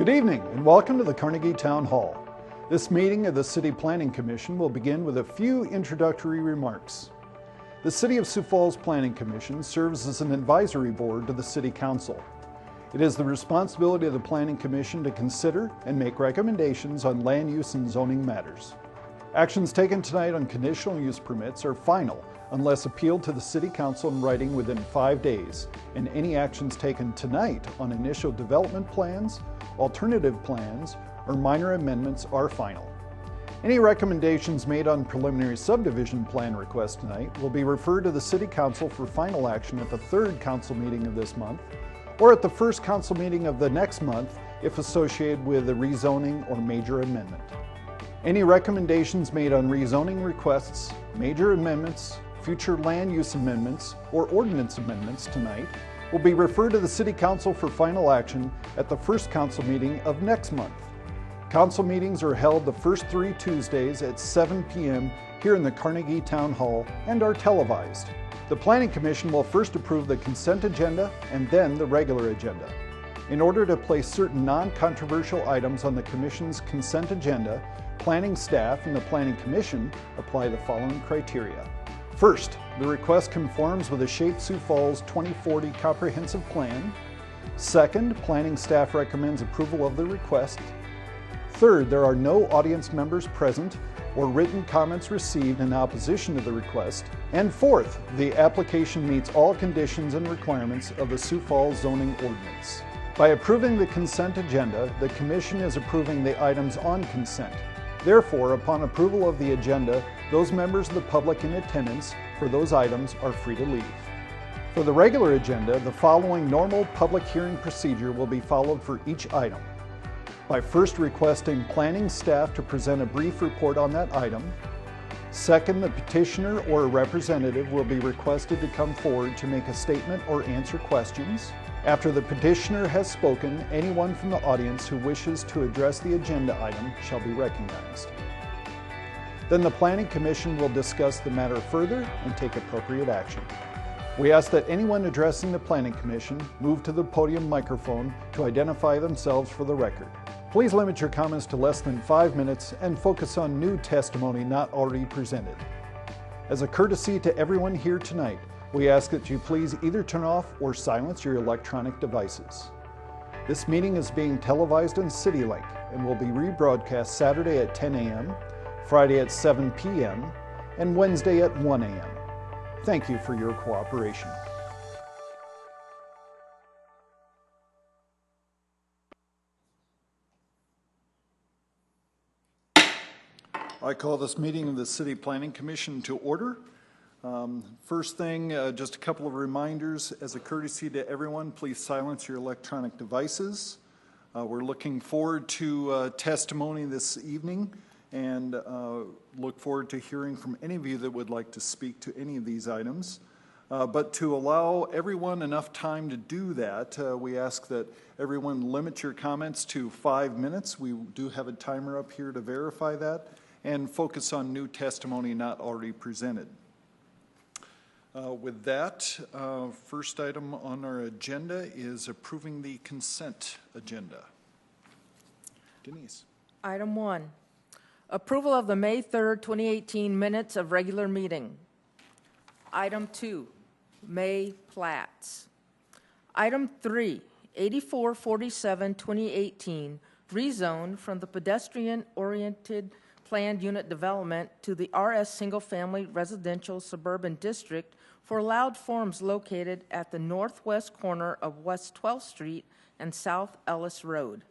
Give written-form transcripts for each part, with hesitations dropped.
Good evening and welcome to the Carnegie Town Hall. This meeting of the City Planning Commission will begin with a few introductory remarks. The City of Sioux Falls Planning Commission serves as an advisory board to the City Council. It is the responsibility of the Planning Commission to consider and make recommendations on land use and zoning matters. Actions taken tonight on conditional use permits are final unless appealed to the City Council in writing within 5 days, and any actions taken tonight on initial development plans, alternative plans, or minor amendments are final. Any recommendations made on preliminary subdivision plan requests tonight will be referred to the City Council for final action at the third council meeting of this month, or at the first council meeting of the next month if associated with a rezoning or major amendment. Any recommendations made on rezoning requests, major amendments, future land use amendments, or ordinance amendments tonight will be referred to the City Council for final action at the first council meeting of next month. Council meetings are held the first 3 Tuesdays at 7 p.m. here in the Carnegie Town Hall and are televised. The Planning Commission will first approve the consent agenda and then the regular agenda. In order to place certain non-controversial items on the Commission's consent agenda, Planning staff and the Planning Commission apply the following criteria. First, the request conforms with the Shape Sioux Falls 2040 Comprehensive Plan. Second, Planning staff recommends approval of the request. Third, there are no audience members present or written comments received in opposition to the request. And fourth, the application meets all conditions and requirements of the Sioux Falls zoning ordinance. By approving the consent agenda, the Commission is approving the items on consent. Therefore, upon approval of the agenda, those members of the public in attendance for those items are free to leave. For the regular agenda, the following normal public hearing procedure will be followed for each item. By first requesting planning staff to present a brief report on that item. Second, the petitioner or a representative will be requested to come forward to make a statement or answer questions. After the petitioner has spoken, anyone from the audience who wishes to address the agenda item shall be recognized. Then the Planning Commission will discuss the matter further and take appropriate action. We ask that anyone addressing the Planning Commission move to the podium microphone to identify themselves for the record. Please limit your comments to less than 5 minutes and focus on new testimony not already presented. As a courtesy to everyone here tonight, we ask that you please either turn off or silence your electronic devices. This meeting is being televised on CityLink and will be rebroadcast Saturday at 10 a.m., Friday at 7 p.m., and Wednesday at 1 a.m. Thank you for your cooperation. I call this meeting of the City Planning Commission to order. First thing, just a couple of reminders. As a courtesy to everyone, please silence your electronic devices. We're looking forward to testimony this evening and look forward to hearing from any of you that would like to speak to any of these items. But to allow everyone enough time to do that, we ask that everyone limit your comments to 5 minutes. We do have a timer up here to verify that, and focus on new testimony not already presented. With that, first item on our agenda is approving the consent agenda. Denise. Item 1, approval of the May 3rd, 2018 minutes of regular meeting. Item 2, May plats. Item 3, 8447 2018, rezone from the pedestrian-oriented planned unit development to the RS single-family residential suburban district for allowed forms located at the northwest corner of West 12th Street and South Ellis Road.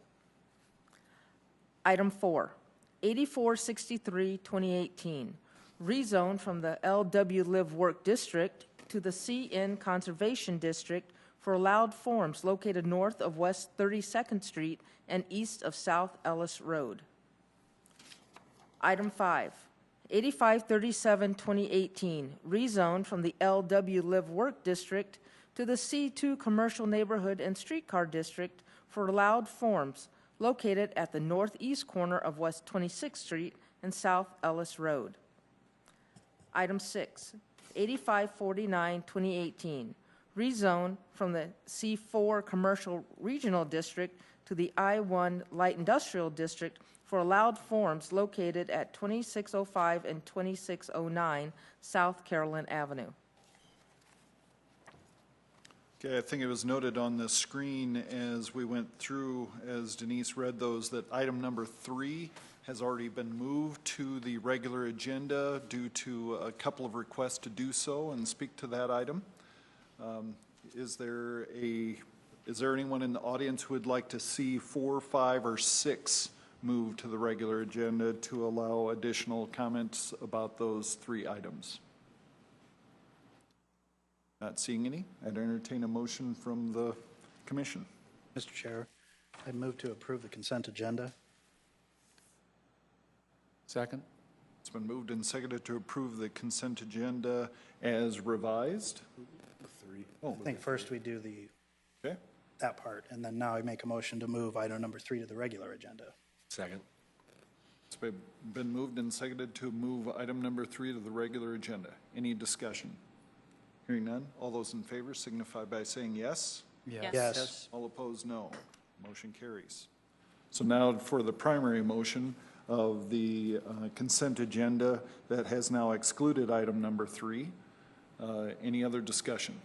Item 4, 8463 2018, rezone from the LW Live Work District to the CN Conservation District for allowed forms located north of West 32nd Street and east of South Ellis Road. Item 5, 8537 2018, rezone from the LW Live Work District to the C2 Commercial Neighborhood and Streetcar District for allowed forms located at the northeast corner of West 26th Street and South Ellis Road. Item 6, 8549 2018, rezone from the C4 Commercial Regional District to the I-1 Light Industrial District for allowed forms located at 2605 and 2609 South Carolyn Avenue. Okay, I think it was noted on the screen as we went through, as Denise read those, that item number 3 has already been moved to the regular agenda due to a couple of requests to do so and speak to that item. Is there anyone in the audience who would like to see 4, 5, or 6 moved to the regular agenda to allow additional comments about those 3 items? Not seeing any. I'd entertain a motion from the commission. Mr. Chair, I move to approve the consent agenda. Second. It's been moved and seconded to approve the consent agenda as revised. I think first we do Okay. that part, and then now I make a motion to move item number 3 to the regular agenda. Second. It's been moved and seconded to move item number 3 to the regular agenda. Any discussion? Hearing none, all those in favor signify by saying yes. Yes. All opposed, no. Motion carries. So now for the primary motion of the consent agenda that has now excluded item number 3. Any other discussion?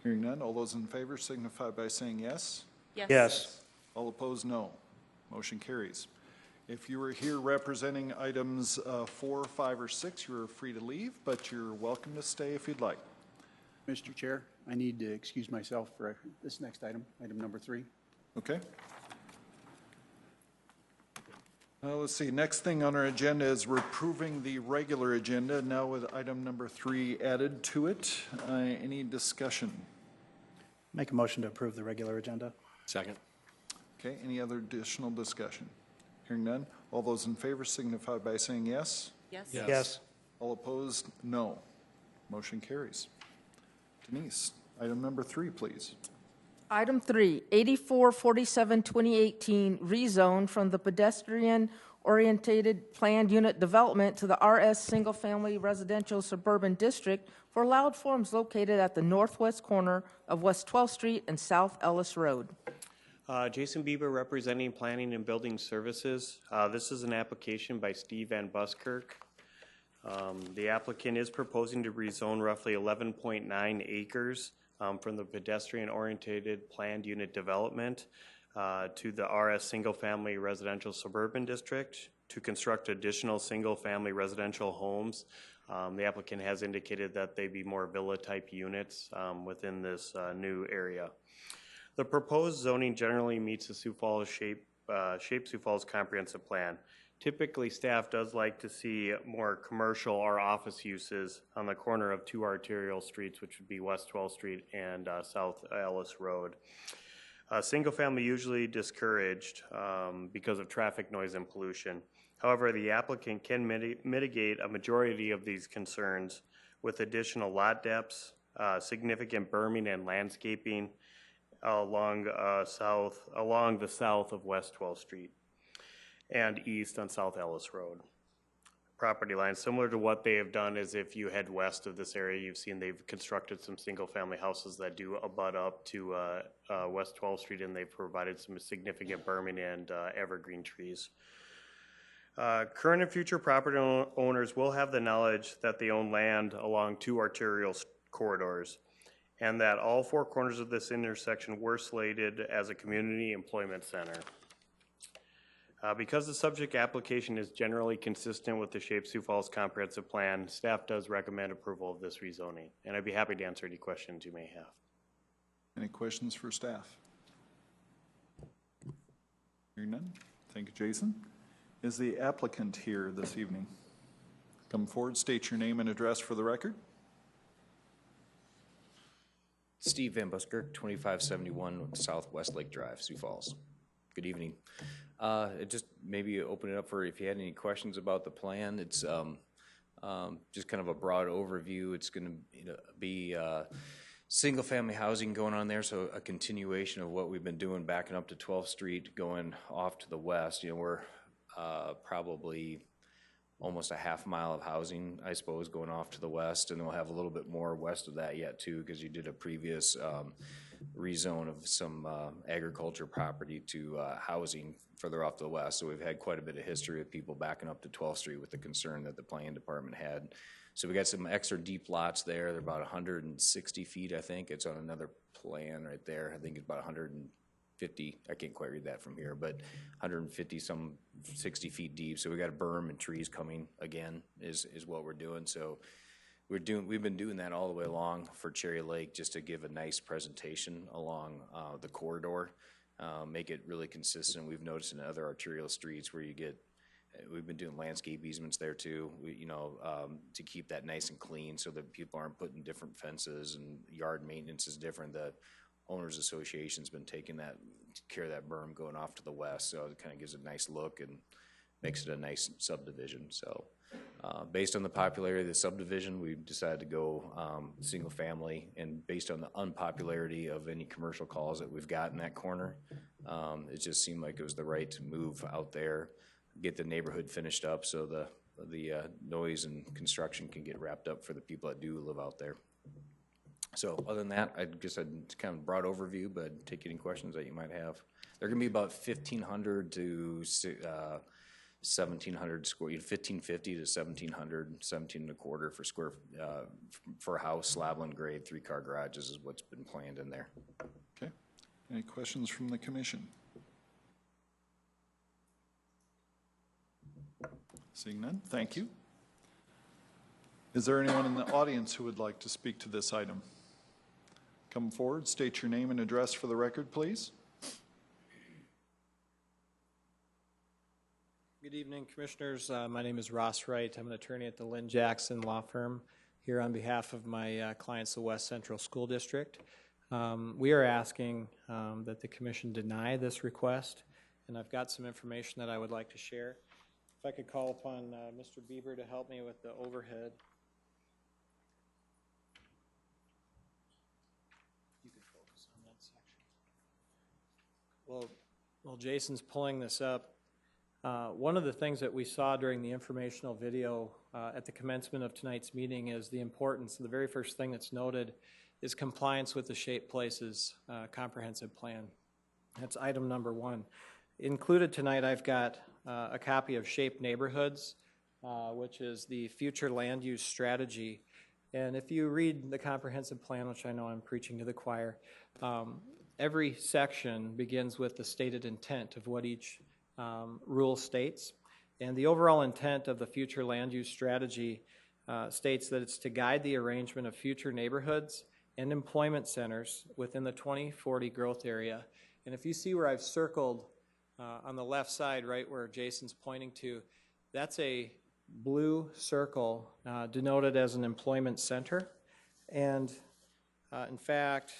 Hearing none, all those in favor signify by saying yes. Yes. All opposed, no. Motion carries. If you were here representing items 4, 5, or 6, you are free to leave, but you're welcome to stay if you'd like. Mr. Chair, I need to excuse myself for this next item, item number 3. Okay. Let's see, next thing on our agenda is we're approving the regular agenda, now with item number 3 added to it. Any discussion? Make a motion to approve the regular agenda. Second. Okay, any other additional discussion? Hearing none, all those in favor signify by saying yes. Yes. All opposed, no. Motion carries. Denise, item number 3, please. Item 3, 8447 2018, rezone from the pedestrian-oriented planned unit development to the RS Single Family Residential Suburban District for allowed forms located at the northwest corner of West 12th Street and South Ellis Road. Jason Bieber representing Planning and Building Services. This is an application by Steve Van Buskirk. The applicant is proposing to rezone roughly 11.9 acres from the pedestrian-oriented planned unit development to the RS Single Family Residential Suburban District to construct additional single-family residential homes. The applicant has indicated that they be more villa-type units within this new area. The proposed zoning generally meets the Sioux Falls Shape Sioux Falls Comprehensive Plan. Typically, staff does like to see more commercial or office uses on the corner of 2 arterial streets, which would be West 12th Street and South Ellis Road. Single family usually discouraged because of traffic noise and pollution. However, the applicant can mitigate a majority of these concerns with additional lot depths, significant berming and landscaping along the south of West 12th Street and east on South Ellis Road. Property lines, similar to what they have done is if you head west of this area, you've seen they've constructed some single-family houses that do abut up to West 12th Street, and they've provided some significant berming and evergreen trees. Current and future property owners will have the knowledge that they own land along 2 arterial corridors, and that all 4 corners of this intersection were slated as a community employment center. Because the subject application is generally consistent with the Shape Sioux Falls Comprehensive Plan, staff does recommend approval of this rezoning, and I'd be happy to answer any questions you may have. Any questions for staff? Hearing none. Thank you, Jason. Is the applicant here this evening? Come forward, state your name and address for the record. Steve Van Buskirk, 2571 South Westlake Drive, Sioux Falls. Good evening. Just maybe open it up for if you had any questions about the plan. It's just kind of a broad overview. It's going to be single-family housing going on there, so a continuation of what we've been doing backing up to 12th Street, going off to the west. You know, we're probably almost a half mile of housing, I suppose, going off to the west, and we'll have a little bit more west of that yet too, because you did a previous rezone of some agriculture property to housing further off to the west. So we've had quite a bit of history of people backing up to 12th Street with the concern that the planning department had. So we got some extra deep lots there. They're about 160 feet, I think. It's on another plan right there. I think it's about 150, I can't quite read that from here, but 150 some 60 feet deep. So we got a berm and trees coming again is what we're doing. So we've been doing that all the way along for Cherry Lake just to give a nice presentation along the corridor, make it really consistent. We've noticed in other arterial streets where you get, we've been doing landscape easements there too, to keep that nice and clean so that people aren't putting different fences, and yard maintenance is different. The Owners Association's been taking care of that berm going off to the west, so it kind of gives it a nice look and makes it a nice subdivision. So based on the popularity of the subdivision, we decided to go single family, and based on the unpopularity of any commercial calls that we've got in that corner, it just seemed like it was the right move out there, get the neighborhood finished up so the noise and construction can get wrapped up for the people that do live out there. So other than that, I guess I'd kind of broad overview, but take any questions that you might have. They're going to be about 1,500 to 1,700 square, 1,550 to 1,700, 17 and a quarter for square for a house, slab-on grade, 3-car garages is what's been planned in there. Okay. Any questions from the commission? Seeing none, thank you. Is there anyone in the audience who would like to speak to this item? Come forward, state your name and address for the record, please. Good evening, Commissioners. My name is Ross Wright. I'm an attorney at the Lynn Jackson Law Firm here on behalf of my clients, the West Central School District. We are asking that the Commission deny this request, and I've got some information that I would like to share. If I could call upon Mr. Bieber to help me with the overhead. You can focus on that section. While Jason's pulling this up, one of the things that we saw during the informational video at the commencement of tonight's meeting is the importance. The very first thing that's noted is compliance with the Shaped Places comprehensive plan. That's item number 1. Included tonight, I've got a copy of Shaped Neighborhoods, which is the future land use strategy. And if you read the comprehensive plan, which I know I'm preaching to the choir, every section begins with the stated intent of what each rule states. And the overall intent of the future land use strategy states that it's to guide the arrangement of future neighborhoods and employment centers within the 2040 growth area. And if you see where I've circled on the left side, right where Jason's pointing to, that's a blue circle denoted as an employment center. And in fact,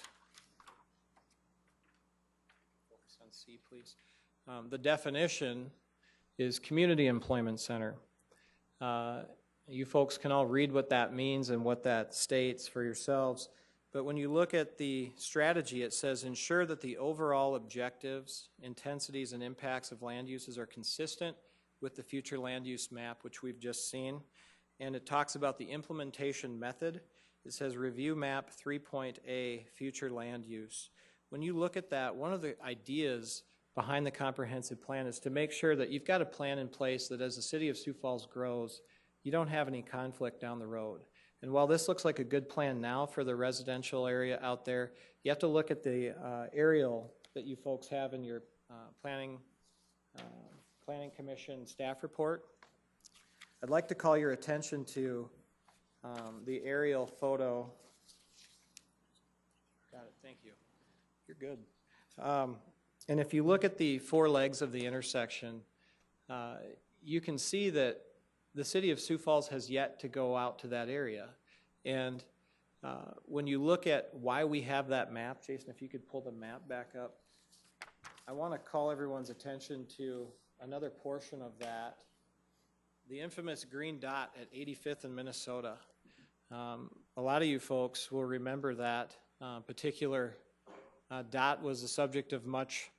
focus on C, please. The definition is community employment center. You folks can all read what that means and what that states for yourselves. But when you look at the strategy, it says ensure that the overall objectives, intensities, and impacts of land uses are consistent with the future land use map, which we've just seen. And it talks about the implementation method. It says review map 3.A, future land use. When you look at that, one of the ideas behind the comprehensive plan is to make sure that you've got a plan in place that as the city of Sioux Falls grows, you don't have any conflict down the road. And while this looks like a good plan now for the residential area out there, you have to look at the aerial that you folks have in your planning commission staff report. I'd like to call your attention to the aerial photo. Got it, thank you. You're good. And if you look at the 4 legs of the intersection, you can see that the city of Sioux Falls has yet to go out to that area. And when you look at why we have that map, Jason, if you could pull the map back up, I want to call everyone's attention to another portion of that, the infamous green dot at 85th and Minnesota. A lot of you folks will remember that particular dot was the subject of much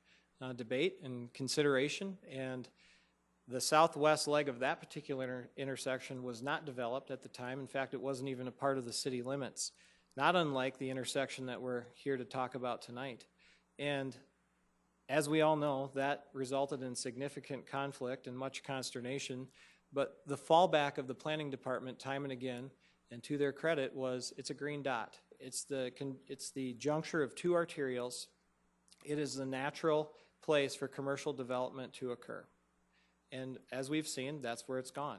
debate and consideration, and The southwest leg of that particular intersection was not developed at the time. In fact, it wasn't even a part of the city limits, not unlike the intersection that we're here to talk about tonight. And as we all know, that resulted in significant conflict and much consternation. But the fallback of the planning department time and again, and to their credit, was it's a green dot. It's the juncture of two arterials. It is the natural place for commercial development to occur. And as we've seen, that's where it's gone.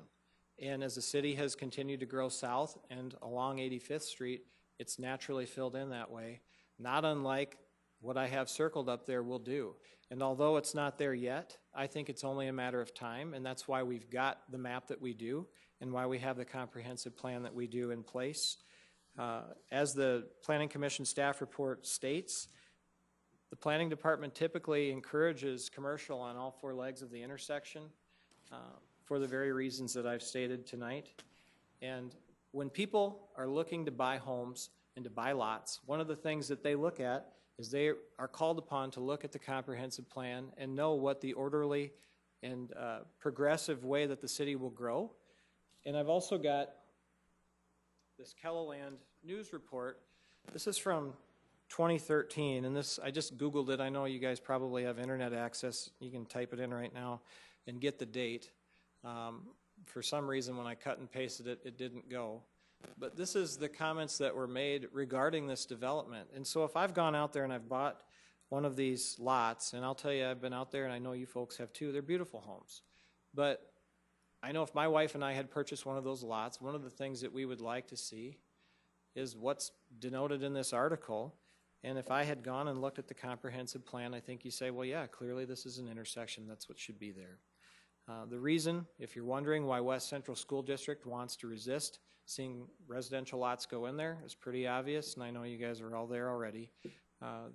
And as the city has continued to grow south and along 85th Street, it's naturally filled in that way, not unlike what I have circled up there will do. And although it's not there yet, I think it's only a matter of time, and that's why we've got the map that we do and why we have the comprehensive plan that we do in place. As the Planning Commission staff report states, the Planning Department typically encourages commercial on all four legs of the intersection for the very reasons that I've stated tonight. And when people are looking to buy homes and to buy lots, one of the things that they look at is they are called upon to look at the comprehensive plan and know what the orderly and progressive way that the city will grow. And I've also got this KELOLAND news report. This is from 2013, and this, I just Googled it. I know you guys probably have internet access. You can type it in right now and get the date. For some reason, when I cut and pasted it, it didn't go. But this is the comments that were made regarding this development. And so if I've gone out there and I've bought one of these lots, and I'll tell you, I've been out there and I know you folks have too, they're beautiful homes. But I know if my wife and I had purchased one of those lots, one of the things that we would like to see is what's denoted in this article. And if I had gone and looked at the comprehensive plan, I think you say, well, yeah, clearly this is an intersection. That's what should be there. The reason, if you're wondering why West Central School District wants to resist seeing residential lots go in there, is pretty obvious, and I know you guys are all there already.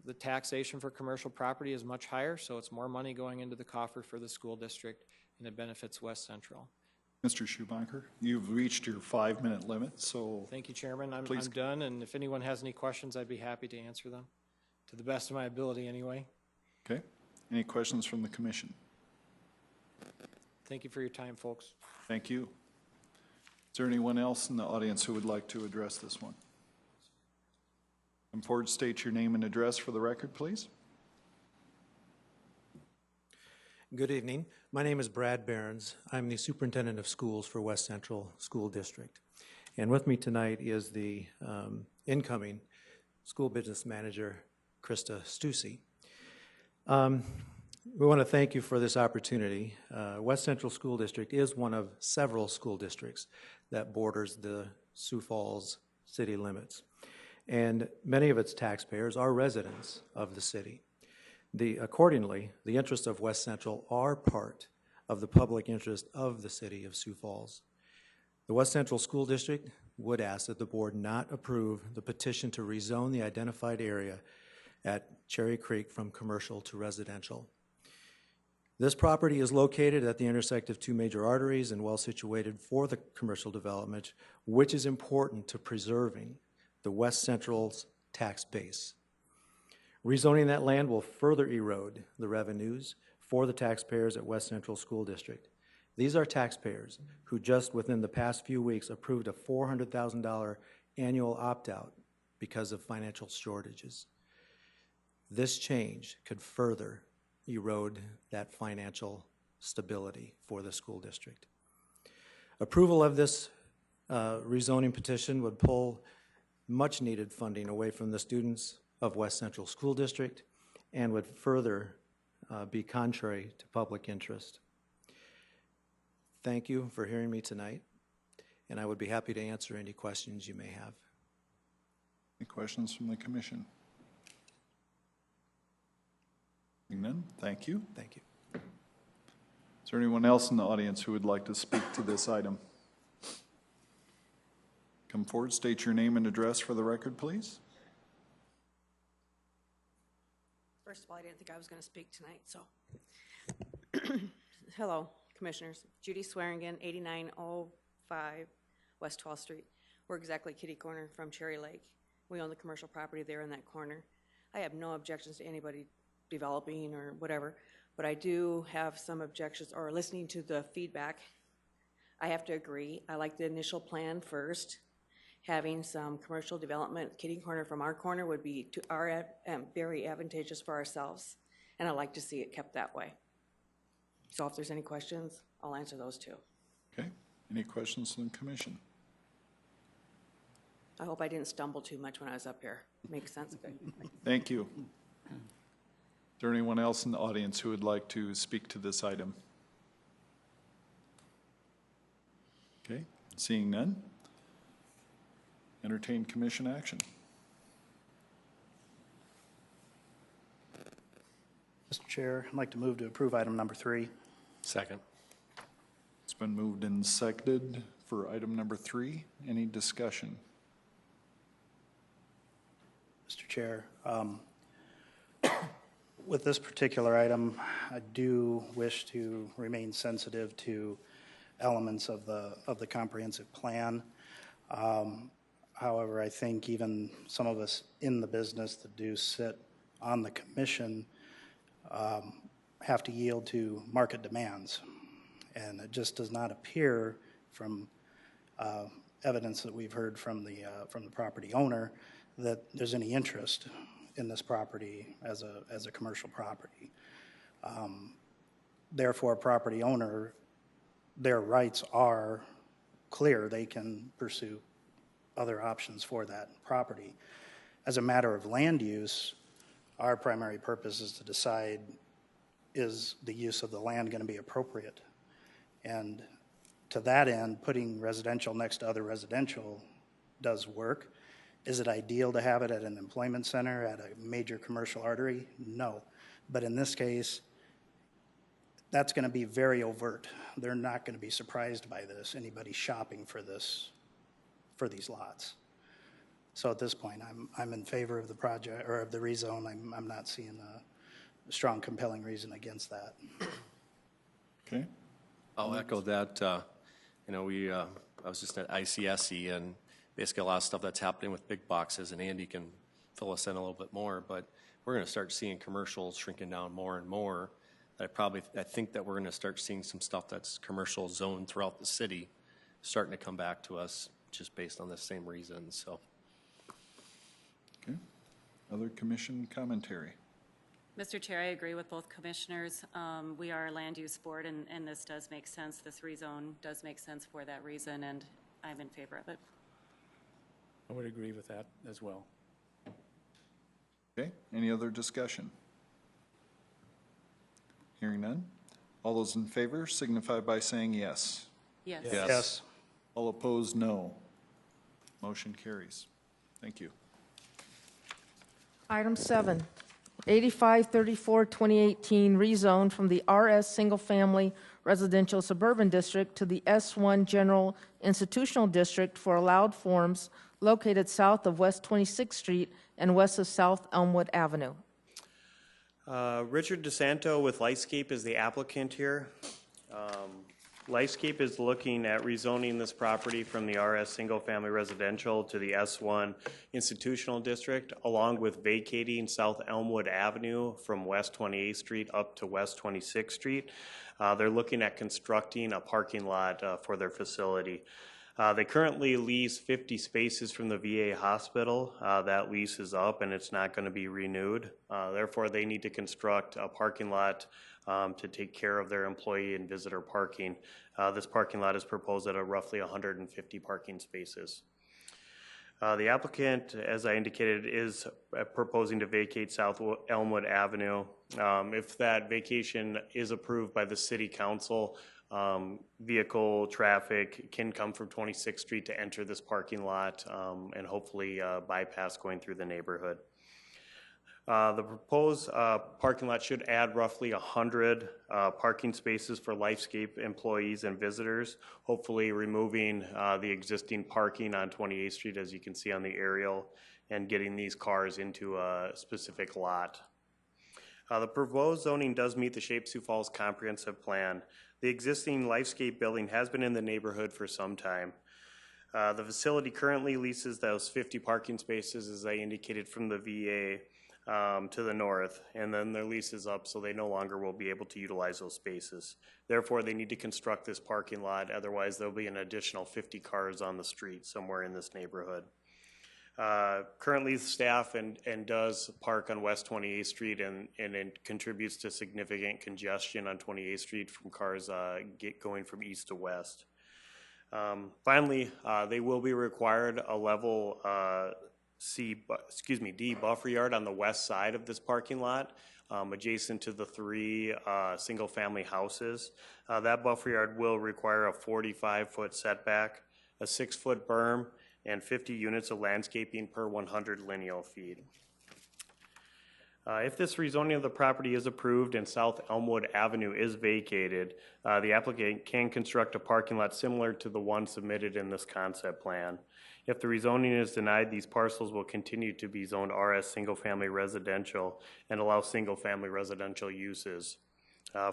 The taxation for commercial property is much higher, so it's more money going into the coffer for the school district, and it benefits West Central. Mr. Schumacher, you've reached your 5-minute limit, so. Thank you, Chairman. I'm Please. done, and if anyone has any questions, I'd be happy to answer them, to the best of my ability anyway. Okay. Any questions from the commission? Thank you for your time, folks. Thank you. Is there anyone else in the audience who would like to address this one? Come forward, state your name and address for the record, please. Good evening. My name is Brad Behrens. I'm the Superintendent of Schools for West Central School District. And with me tonight is the incoming School Business Manager, Krista Stussy. We want to thank you for this opportunity. West Central School District is one of several school districts that borders the Sioux Falls city limits. And many of its taxpayers are residents of the city. Accordingly, the interests of West Central are part of the public interest of the city of Sioux Falls. The West Central School District would ask that the board not approve the petition to rezone the identified area at Cherry Creek from commercial to residential. This property is located at the intersect of two major arteries and well situated for the commercial development, which is important to preserving the West Central's tax base. Rezoning that land will further erode the revenues for the taxpayers at West Central School District. These are taxpayers who just within the past few weeks approved a $400,000 annual opt-out because of financial shortages. This change could further erode that financial stability for the school district. Approval of this rezoning petition would pull much needed funding away from the students of West Central School District and would further be contrary to public interest. Thank you for hearing me tonight, and I would be happy to answer any questions you may have. Any questions from the commission? Seeing none, thank you. Thank you. Is there anyone else in the audience who would like to speak to this item? Come forward, state your name and address for the record, please. First of all, I didn't think I was going to speak tonight, so. Hello, Commissioners. Judy Swearingen, 8905 West 12th Street. We're exactly kitty corner from Cherry Lake. We own the commercial property there in that corner. I have no objections to anybody developing or whatever, but I do have some objections, or listening to the feedback, I have to agree. I like the initial plan first. Having some commercial development, kitty corner from our corner would be very advantageous for ourselves, and I'd like to see it kept that way. So if there's any questions, I'll answer those too. Okay, any questions from the commission? I hope I didn't stumble too much when I was up here. Makes sense? Good. Thank you. Is there anyone else in the audience who would like to speak to this item? Okay, seeing none. Entertain commission action. Mr. Chair, I'd like to move to approve item number 3. Second. It's been moved and seconded for item number 3. Any discussion? Mr. Chair, with this particular item, I do wish to remain sensitive to elements of the comprehensive plan. However, I think even some of us in the business that do sit on the commission have to yield to market demands. And it just does not appear from evidence that we've heard from the property owner that there's any interest in this property as a commercial property. Therefore, property owner, their rights are clear. They can pursue other options for that property. As a matter of land use, our primary purpose is to decide, is the use of the land going to be appropriate? And to that end, putting residential next to other residential does work. Is it ideal to have it at an employment center, at a major commercial artery? No. But in this case, that's going to be very overt. They're not going to be surprised by this, anybody shopping for this, for these lots. So at this point, I'm in favor of the project, or of the rezone. I'm not seeing a strong, compelling reason against that. Okay. I'll echo that. You know, I was just at ICSC, and basically a lot of stuff that's happening with big boxes, and Andy can fill us in a little bit more, but we're going to start seeing commercials shrinking down more and more. I think that we're going to start seeing some stuff that's commercial zoned throughout the city starting to come back to us just based on the same reasons. So. Okay. Other commission commentary? Mr. Chair, I agree with both commissioners. We are a land use board, and this does make sense. This rezone does make sense for that reason, and I'm in favor of it. I would agree with that as well. Okay, any other discussion? Hearing none. All those in favor signify by saying yes. Yes. Yes. All opposed, no. Motion carries. Thank you. Item 7, 8534-2018, rezone from the RS Single Family Residential Suburban District to the S1 General Institutional District for allowed forms located south of West 26th Street and west of South Elmwood Avenue. Richard DeSanto with Lightscape is the applicant here. Lightscape is looking at rezoning this property from the RS Single Family Residential to the S1 Institutional District, along with vacating South Elmwood Avenue from West 28th Street up to West 26th Street. They're looking at constructing a parking lot for their facility. They currently lease 50 spaces from the VA hospital. That lease is up and it's not going to be renewed. Therefore, they need to construct a parking lot to take care of their employee and visitor parking. This parking lot is proposed at roughly 150 parking spaces. The applicant, as I indicated, is proposing to vacate South Elmwood Avenue. If that vacation is approved by the City Council, vehicle traffic can come from 26th Street to enter this parking lot and hopefully bypass going through the neighborhood. The proposed parking lot should add roughly 100 parking spaces for Lightscape employees and visitors, hopefully removing the existing parking on 28th Street, as you can see on the aerial, and getting these cars into a specific lot. The proposed zoning does meet the Shape Sioux Falls Comprehensive Plan. The existing Lightscape building has been in the neighborhood for some time. The facility currently leases those 50 parking spaces, as I indicated, from the VA. to the north, and then their lease is up, so they no longer will be able to utilize those spaces. Therefore, they need to construct this parking lot, otherwise there'll be an additional 50 cars on the street somewhere in this neighborhood. Currently, staff and does park on West 28th Street, and it contributes to significant congestion on 28th Street from cars going from east to west. Finally, they will be required a level D buffer yard on the west side of this parking lot, adjacent to the 3 single-family houses. That buffer yard will require a 45-foot setback, a 6-foot berm, and 50 units of landscaping per 100 lineal feet. If this rezoning of the property is approved and South Elmwood Avenue is vacated, the applicant can construct a parking lot similar to the one submitted in this concept plan. If the rezoning is denied, these parcels will continue to be zoned RS single-family residential and allow single-family residential uses.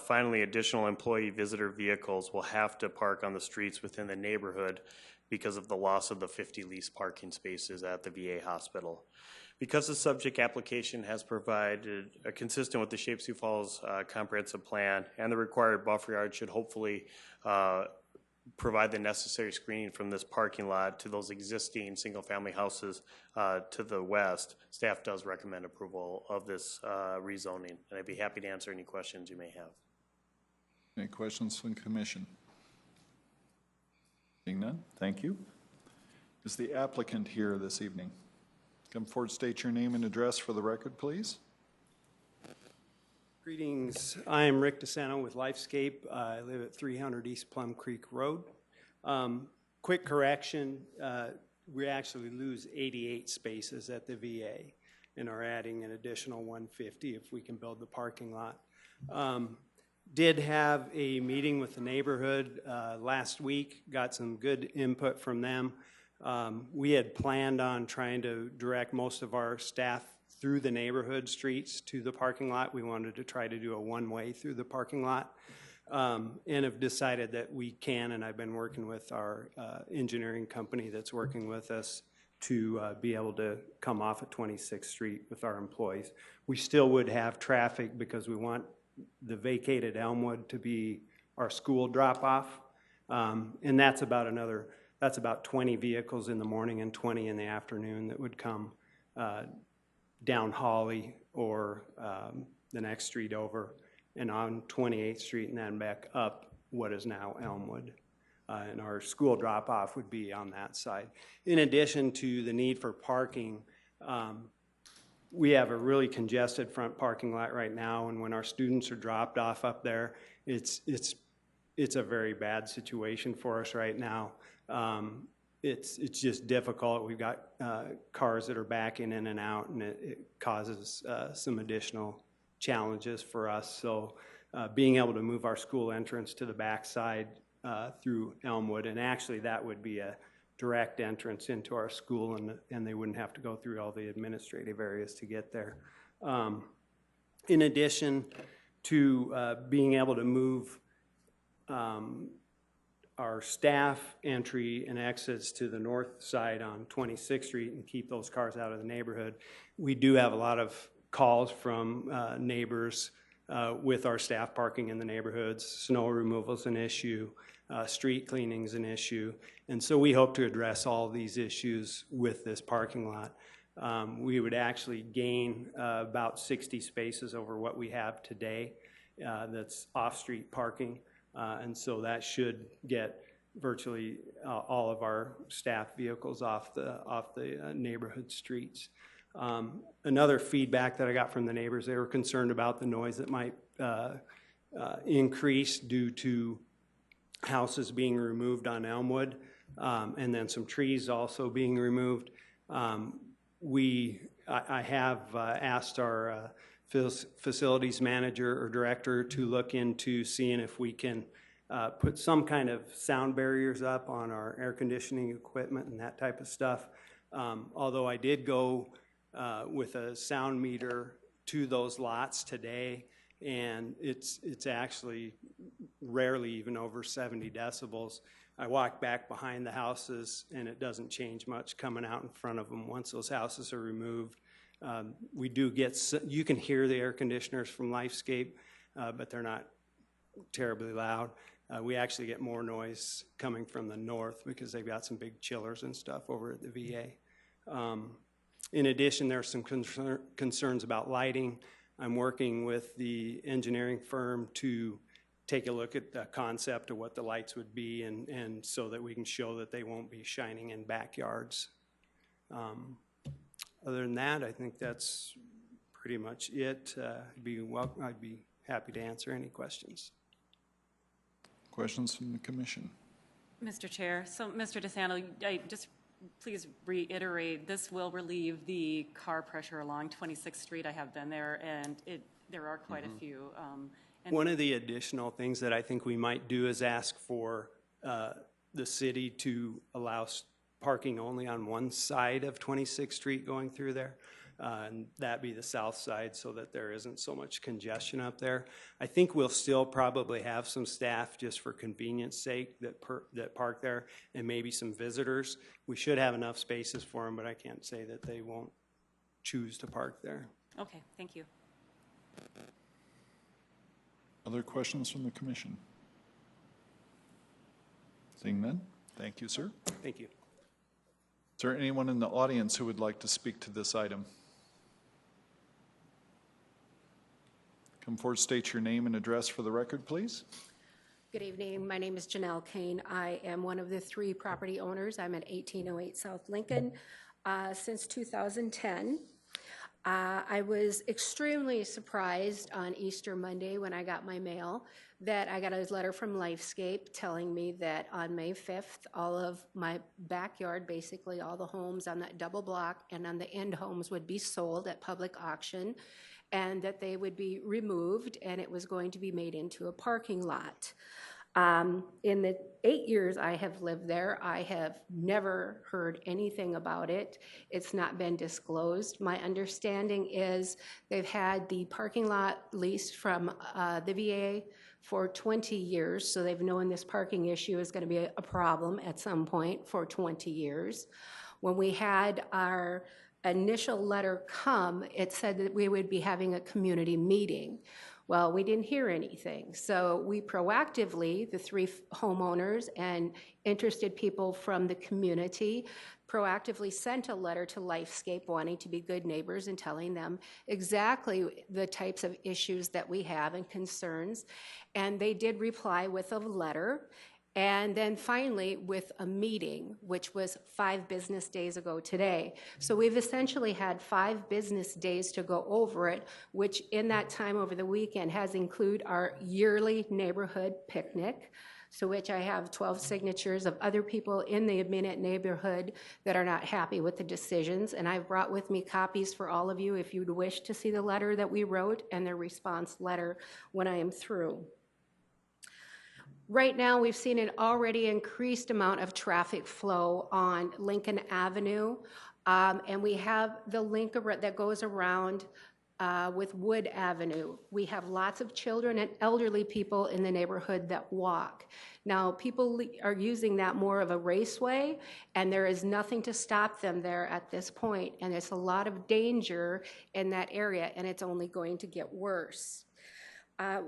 Finally, additional employee visitor vehicles will have to park on the streets within the neighborhood because of the loss of the 50 leased parking spaces at the VA hospital. Because the subject application has provided consistent with the Shape Sioux Falls comprehensive plan, and the required buffer yard should hopefully provide the necessary screening from this parking lot to those existing single-family houses to the west, staff does recommend approval of this rezoning, and I'd be happy to answer any questions you may have. Any questions from the commission? Seeing none, thank you. Is the applicant here this evening? Come forward, state your name and address for the record, please. Greetings. I am Rick DeSanto with Lifescape. I live at 300 East Plum Creek Road. Quick correction, we actually lose 88 spaces at the VA and are adding an additional 150 if we can build the parking lot. Did have a meeting with the neighborhood last week, got some good input from them. We had planned on trying to direct most of our staff through the neighborhood streets to the parking lot. We wanted to try to do a one-way through the parking lot, and have decided that we can, and I've been working with our engineering company that's working with us to be able to come off at 26th Street with our employees. We still would have traffic because we want the vacated Elmwood to be our school drop-off, and that's about 20 vehicles in the morning and 20 in the afternoon that would come down Holly or the next street over and on 28th Street and then back up what is now Elmwood. And our school drop-off would be on that side. In addition to the need for parking, we have a really congested front parking lot right now, and when our students are dropped off up there, it's a very bad situation for us right now. It's just difficult. We've got cars that are backing in and out, and it causes some additional challenges for us. So being able to move our school entrance to the backside through Elmwood, and actually that would be a direct entrance into our school, and they wouldn't have to go through all the administrative areas to get there. In addition to being able to move our staff entry and exits to the north side on 26th Street and keep those cars out of the neighborhood, we do have a lot of calls from neighbors with our staff parking in the neighborhoods. Snow removal is an issue, street cleaning is an issue, and so we hope to address all of these issues with this parking lot. We would actually gain about 60 spaces over what we have today that's off-street parking. And so that should get virtually all of our staff vehicles off the neighborhood streets. Another feedback that I got from the neighbors, they were concerned about the noise that might increase due to houses being removed on Elmwood, and then some trees also being removed. I have asked our facilities manager or director to look into seeing if we can put some kind of sound barriers up on our air conditioning equipment and that type of stuff. Although I did go with a sound meter to those lots today, and it's actually rarely even over 70 decibels. I walk back behind the houses and it doesn't change much coming out in front of them. Once those houses are removed, We do get, you can hear the air conditioners from Lifescape, but they're not terribly loud. We actually get more noise coming from the north because they've got some big chillers and stuff over at the VA. In addition, there are some concerns about lighting. I'm working with the engineering firm to take a look at the concept of what the lights would be and so that we can show that they won't be shining in backyards. Other than that, I think that's pretty much it. I'd be happy to answer any questions. Questions from the commission? Mr. Chair, so Mr. DeSanto, please reiterate, this will relieve the car pressure along 26th Street. I have been there, and there are quite a few. One of the additional things that I think we might do is ask for the city to allow parking only on one side of 26th Street going through there. And that be the south side so that there isn't so much congestion up there. I think we'll still probably have some staff just for convenience sake that park there and maybe some visitors. We should have enough spaces for them, but I can't say that they won't choose to park there. Okay, thank you. Other questions from the commission? Seeing none, thank you, sir. Thank you. Is there anyone in the audience who would like to speak to this item? Come forward, state your name and address for the record, please. Good evening. My name is Janelle Kane. I am one of the 3 property owners. I'm at 1808 South Lincoln since 2010. I was extremely surprised on Easter Monday when I got my mail that I got a letter from Lifescape telling me that on May 5th, all of my backyard, basically all the homes on that double block and on the end homes would be sold at public auction and that they would be removed and it was going to be made into a parking lot. In the 8 years I have lived there, I have never heard anything about it. It's not been disclosed. My understanding is they've had the parking lot leased from the VA for 20 years, so they've known this parking issue is going to be a problem at some point for 20 years. When we had our initial letter come, it said that we would be having a community meeting. Well, we didn't hear anything. So we proactively, the 3 homeowners and interested people from the community, proactively sent a letter to Lifescape wanting to be good neighbors and telling them exactly the types of issues that we have and concerns. And they did reply with a letter. And then finally with a meeting, which was 5 business days ago today. So we've essentially had 5 business days to go over it, which in that time over the weekend has included our yearly neighborhood picnic, so which I have 12 signatures of other people in the immediate neighborhood that are not happy with the decisions. And I've brought with me copies for all of you if you'd wish to see the letter that we wrote and the response letter when I am through. Right now, we've seen an already increased amount of traffic flow on Lincoln Avenue, and we have the link that goes around with Wood Avenue. We have lots of children and elderly people in the neighborhood that walk. Now, people are using that more of a raceway, and there is nothing to stop them there at this point, and there's a lot of danger in that area, and it's only going to get worse.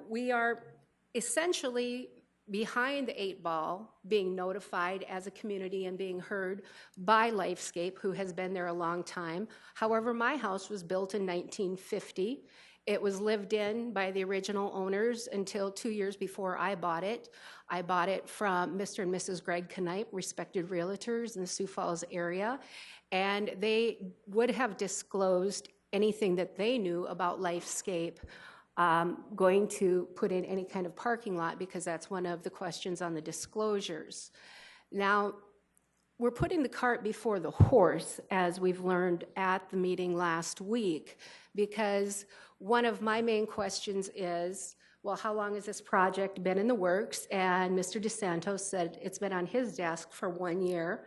We are essentially behind the 8 ball, being notified as a community and being heard by Lifescape, who has been there a long time. However, my house was built in 1950. It was lived in by the original owners until 2 years before I bought it. I bought it from Mr. and Mrs. Greg Knipe, respected realtors in the Sioux Falls area, and they would have disclosed anything that they knew about Lifescape going to put in any kind of parking lot, because that's one of the questions on the disclosures. Now, we're putting the cart before the horse, as we've learned at the meeting last week, because one of my main questions is, well, how long has this project been in the works? And Mr. DeSantos said it's been on his desk for 1 year.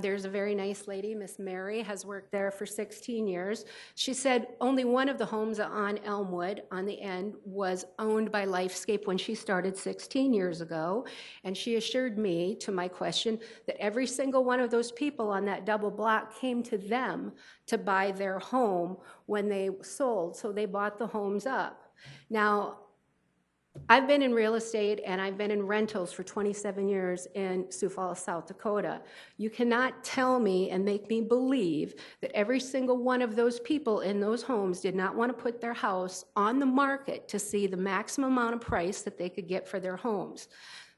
There's a very nice lady, Miss Mary, has worked there for 16 years. She said only one of the homes on Elmwood on the end was owned by Lifescape when she started 16 years ago. And she assured me, to my question, that every single one of those people on that double block came to them to buy their home when they sold, so they bought the homes up. Now, I've been in real estate and I've been in rentals for 27 years in Sioux Falls, South Dakota. You cannot tell me and make me believe that every single one of those people in those homes did not want to put their house on the market to see the maximum amount of price that they could get for their homes.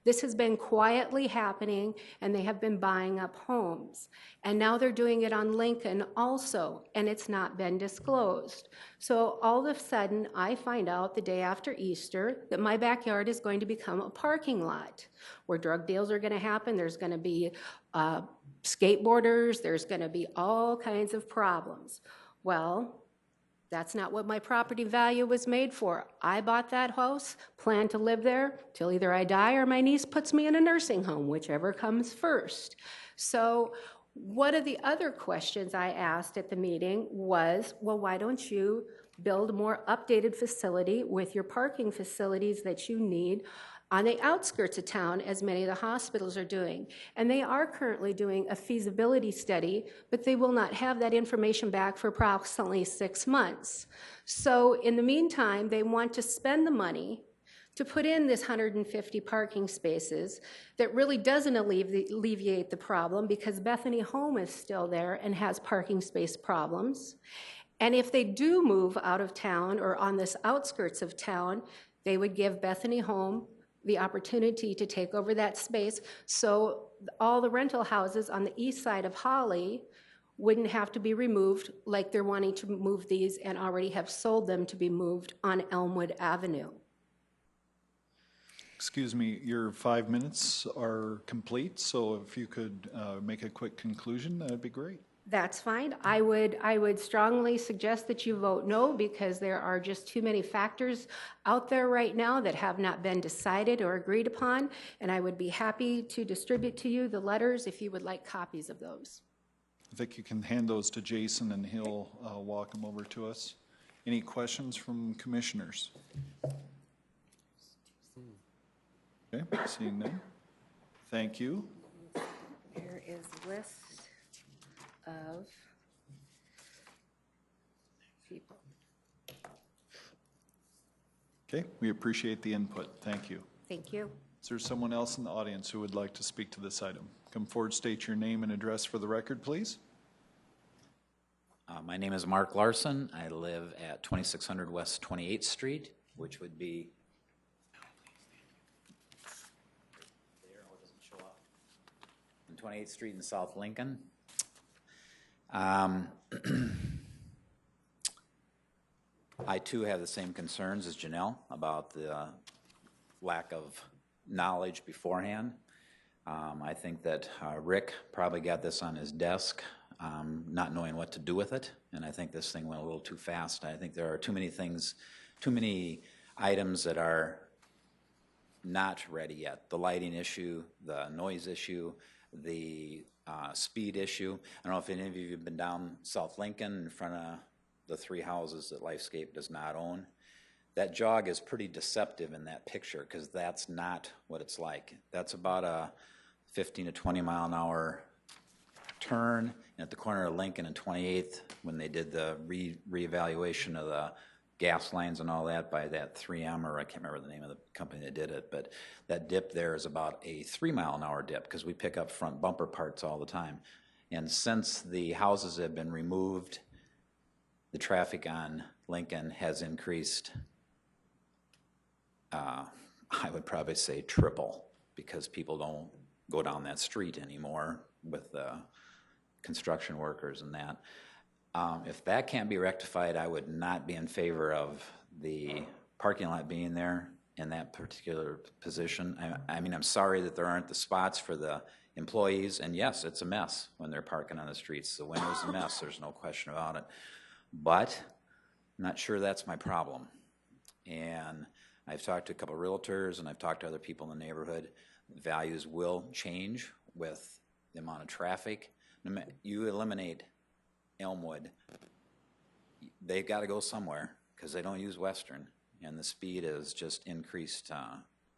This has been quietly happening, and they have been buying up homes. And now they're doing it on Lincoln also, and it's not been disclosed. So all of a sudden, I find out the day after Easter that my backyard is going to become a parking lot where drug deals are going to happen. There's going to be skateboarders. There's going to be all kinds of problems. Well, that's not what my property value was made for. I bought that house, plan to live there till either I die or my niece puts me in a nursing home, whichever comes first. So one of the other questions I asked at the meeting was, well, why don't you build a more updated facility with your parking facilities that you need on the outskirts of town, as many of the hospitals are doing. And they are currently doing a feasibility study, but they will not have that information back for approximately 6 months. So in the meantime, they want to spend the money to put in this 150 parking spaces that really doesn't alleviate the problem, because Bethany Home is still there and has parking space problems. And if they do move out of town or on this outskirts of town, they would give Bethany Home the opportunity to take over that space, so all the rental houses on the east side of Holly wouldn't have to be removed like they're wanting to move these and already have sold them to be moved on Elmwood Avenue. Excuse me, your 5 minutes are complete, so if you could make a quick conclusion, that'd be great. That's fine. I would strongly suggest that you vote no, because there are just too many factors out there right now that have not been decided or agreed upon, and I would be happy to distribute to you the letters if you would like copies of those. I think you can hand those to Jason and he'll walk them over to us. Any questions from commissioners? Okay, seeing none. Thank you. Here is a list of people. Okay, we appreciate the input. Thank you. Thank you. Is there someone else in the audience who would like to speak to this item? Come forward, state your name and address for the record, please. My name is Mark Larson. I live at 2600 West 28th Street, which would be there. Oh, it doesn't show up. On 28th Street in South Lincoln. I too have the same concerns as Janelle about the lack of knowledge beforehand. I think that Rick probably got this on his desk, not knowing what to do with it, and I think this thing went a little too fast. I think there are too many things, too many items that are not ready yet. The lighting issue, the noise issue, the speed issue. I don't know if any of you have been down South Lincoln in front of the 3 houses that Lifescape does not own. That jog is pretty deceptive in that picture, because that's not what it's like. That's about a 15 to 20 mile an hour turn, and at the corner of Lincoln and 28th, when they did the reevaluation of the gas lines and all that by that 3M, or I can't remember the name of the company that did it, but that dip there is about a 3 mile an hour dip, because we pick up front bumper parts all the time. And since the houses have been removed, the traffic on Lincoln has increased, I would probably say triple, because people don't go down that street anymore with the construction workers and that. If that can't be rectified, I would not be in favor of the parking lot being there in that particular position. I mean, I'm sorry that there aren't the spots for the employees, and yes, it's a mess when they're parking on the streets. The winter's a mess, there's no question about it. But I'm not sure that's my problem. And I've talked to a couple of realtors and I've talked to other people in the neighborhood. Values will change with the amount of traffic. You eliminate Elmwood, they've got to go somewhere because they don't use Western, and the speed is just increased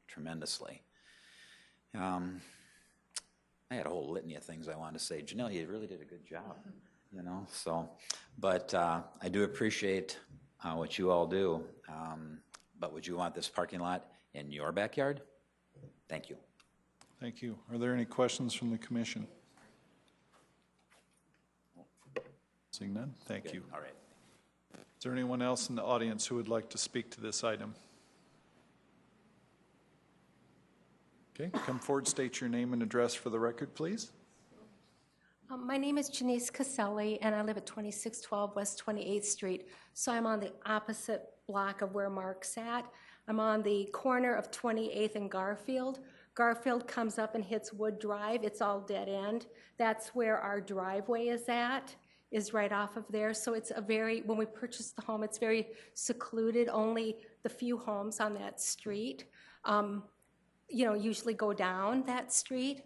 tremendously. I had a whole litany of things I wanted to say. Janelle, you really did a good job, you know. So, but I do appreciate what you all do. But would you want this parking lot in your backyard? Thank you. Thank you. Are there any questions from the commission? Seeing none, thank you. All right. Is there anyone else in the audience who would like to speak to this item? Okay, come forward, state your name and address for the record, please. My name is Janice Caselli, and I live at 2612 West 28th Street. So I'm on the opposite block of where Mark's at. I'm on the corner of 28th and Garfield. Garfield comes up and hits Wood Drive. It's all dead end. That's where our driveway is right off of there. So it's when we purchased the home, it's very secluded. Only the few homes on that street, usually go down that street.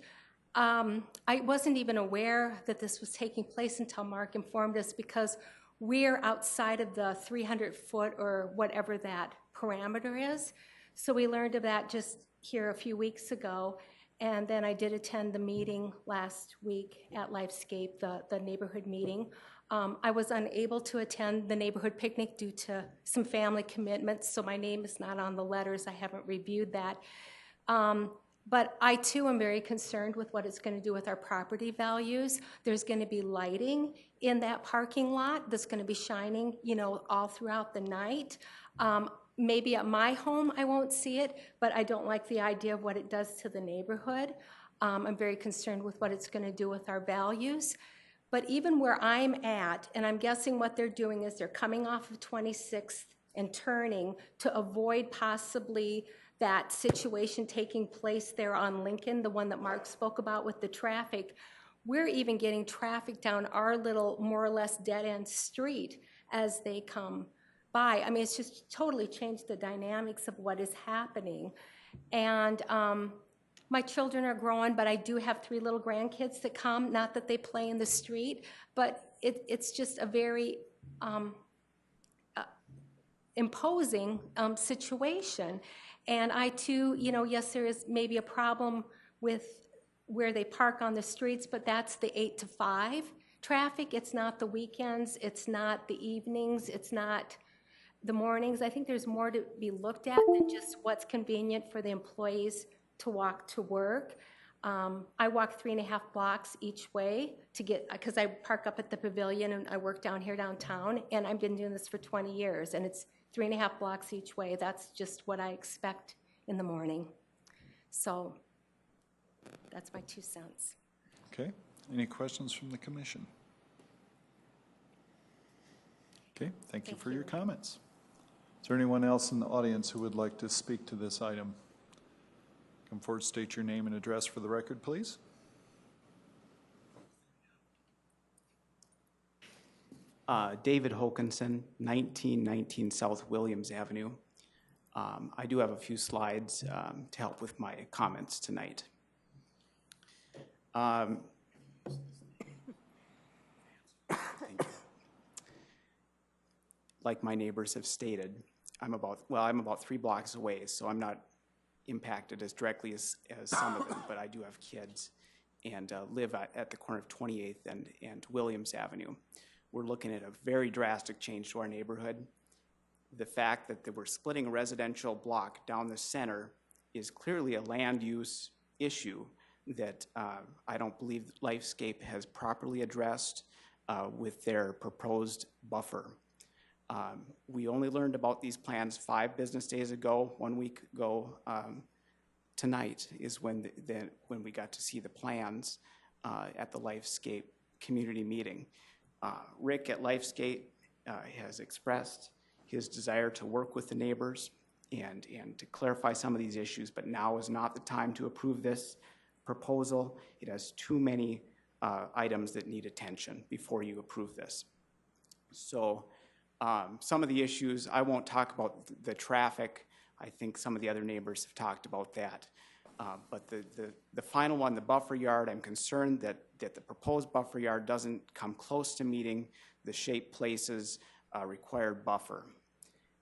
I wasn't even aware that this was taking place until Mark informed us, because we're outside of the 300-foot or whatever that parameter is. So we learned of that just here a few weeks ago. And then I did attend the meeting last week at Lifescape, the neighborhood meeting. I was unable to attend the neighborhood picnic due to some family commitments, so my name is not on the letters. I haven't reviewed that. But I too am very concerned with what it's going to do with our property values. There's going to be lighting in that parking lot that's going to be shining, all throughout the night. Maybe at my home I won't see it, but I don't like the idea of what it does to the neighborhood. I'm very concerned with what it's going to do with our values. But even where I'm at, and I'm guessing what they're doing is they're coming off of 26th and turning to avoid possibly that situation taking place there on Lincoln, the one that Mark spoke about with the traffic. We're even getting traffic down our little more or less dead-end street as they come by. I mean, it's just totally changed the dynamics of what is happening. And my children are growing, but I do have 3 little grandkids that come, not that they play in the street, but it's just a very imposing situation. And I too, yes, there is maybe a problem with where they park on the streets, but that's the 8 to 5 traffic. It's not the weekends, it's not the evenings, it's not the mornings. I think there's more to be looked at than just what's convenient for the employees to walk to work. I walk 3.5 blocks each way to get, because I park up at the Pavilion and I work down here downtown, and I've been doing this for 20 years, and it's 3.5 blocks each way. That's just what I expect in the morning. So that's my 2 cents. Okay, any questions from the commission? Okay, thank you for your comments. Is there anyone else in the audience who would like to speak to this item? Come forward, state your name and address for the record, please. David Hokinson, 1919 South Williams Avenue. I do have a few slides to help with my comments tonight. Like my neighbors have stated, I'm about 3 blocks away, so I'm not impacted as directly as some of them, but I do have kids and live at the corner of 28th and Williams Avenue. We're looking at a very drastic change to our neighborhood. The fact that we're splitting a residential block down the center is clearly a land use issue that I don't believe Lifescape has properly addressed with their proposed buffer. We only learned about these plans 5 business days ago. 1 week ago tonight is when we got to see the plans at the Lifescape community meeting. Rick at Lifescape has expressed his desire to work with the neighbors and to clarify some of these issues, but now is not the time to approve this proposal. It has too many items that need attention before you approve this. So some of the issues, I won't talk about the traffic I think some of the other neighbors have talked about that. But the final one, the buffer yard, I'm concerned that the proposed buffer yard doesn't come close to meeting the Shaped Places required buffer.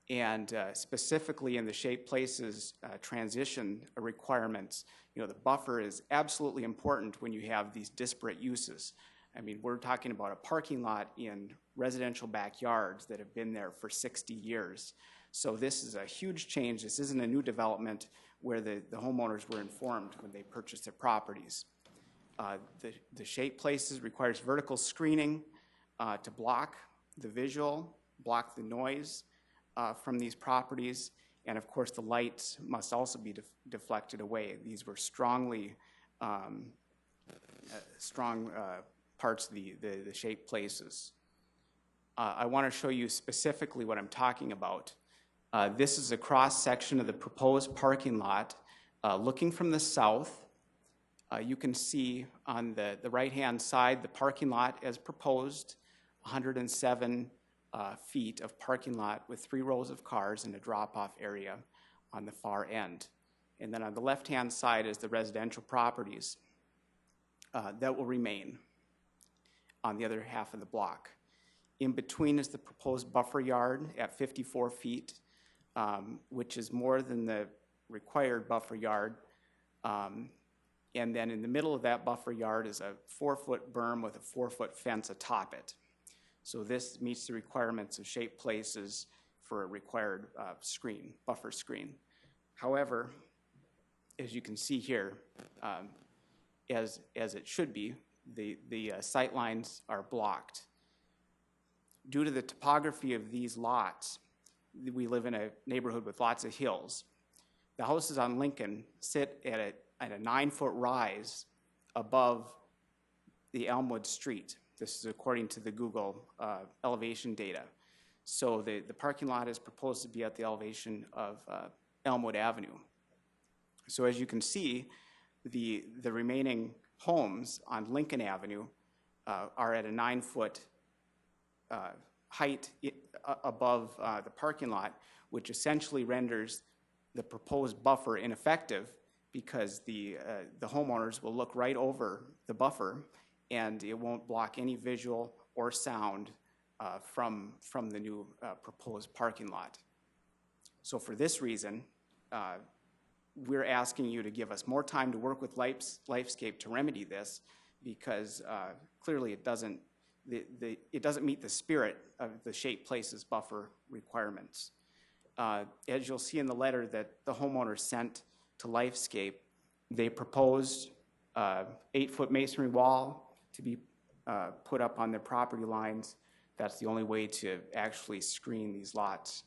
And specifically in the Shaped Places transition requirements, you know, the buffer is absolutely important when you have these disparate uses. I mean, we're talking about a parking lot in residential backyards that have been there for 60 years. So this is a huge change. This isn't a new development where the homeowners were informed when they purchased their properties. The Shaped Places requires vertical screening to block the visual, block the noise from these properties, and of course the lights must also be deflected away. These were strong parts of the Shaped Places. I want to show you specifically what I'm talking about. This is a cross-section of the proposed parking lot. Looking from the south, you can see on the right-hand side the parking lot as proposed, 107 feet of parking lot with 3 rows of cars and a drop-off area on the far end. And then on the left-hand side is the residential properties that will remain on the other half of the block. In between is the proposed buffer yard at 54 feet, which is more than the required buffer yard. And then in the middle of that buffer yard is a 4-foot berm with a 4-foot fence atop it. So this meets the requirements of Shaped Places for a required buffer screen. However, as you can see here, as it should be, the sight lines are blocked. Due to the topography of these lots, we live in a neighborhood with lots of hills. The houses on Lincoln sit at a 9-foot rise above the Elmwood Street. This is according to the Google elevation data. So the parking lot is proposed to be at the elevation of Elmwood Avenue. So as you can see, the remaining homes on Lincoln Avenue are at a 9-foot height above the parking lot, which essentially renders the proposed buffer ineffective because the homeowners will look right over the buffer and it won't block any visual or sound from the new proposed parking lot. So for this reason, we're asking you to give us more time to work with Lifescape to remedy this because clearly it doesn't meet the spirit of the Shaped Places buffer requirements. As you'll see in the letter that the homeowners sent to Lifescape, they proposed 8-foot masonry wall to be put up on their property lines. That's the only way to actually screen these lots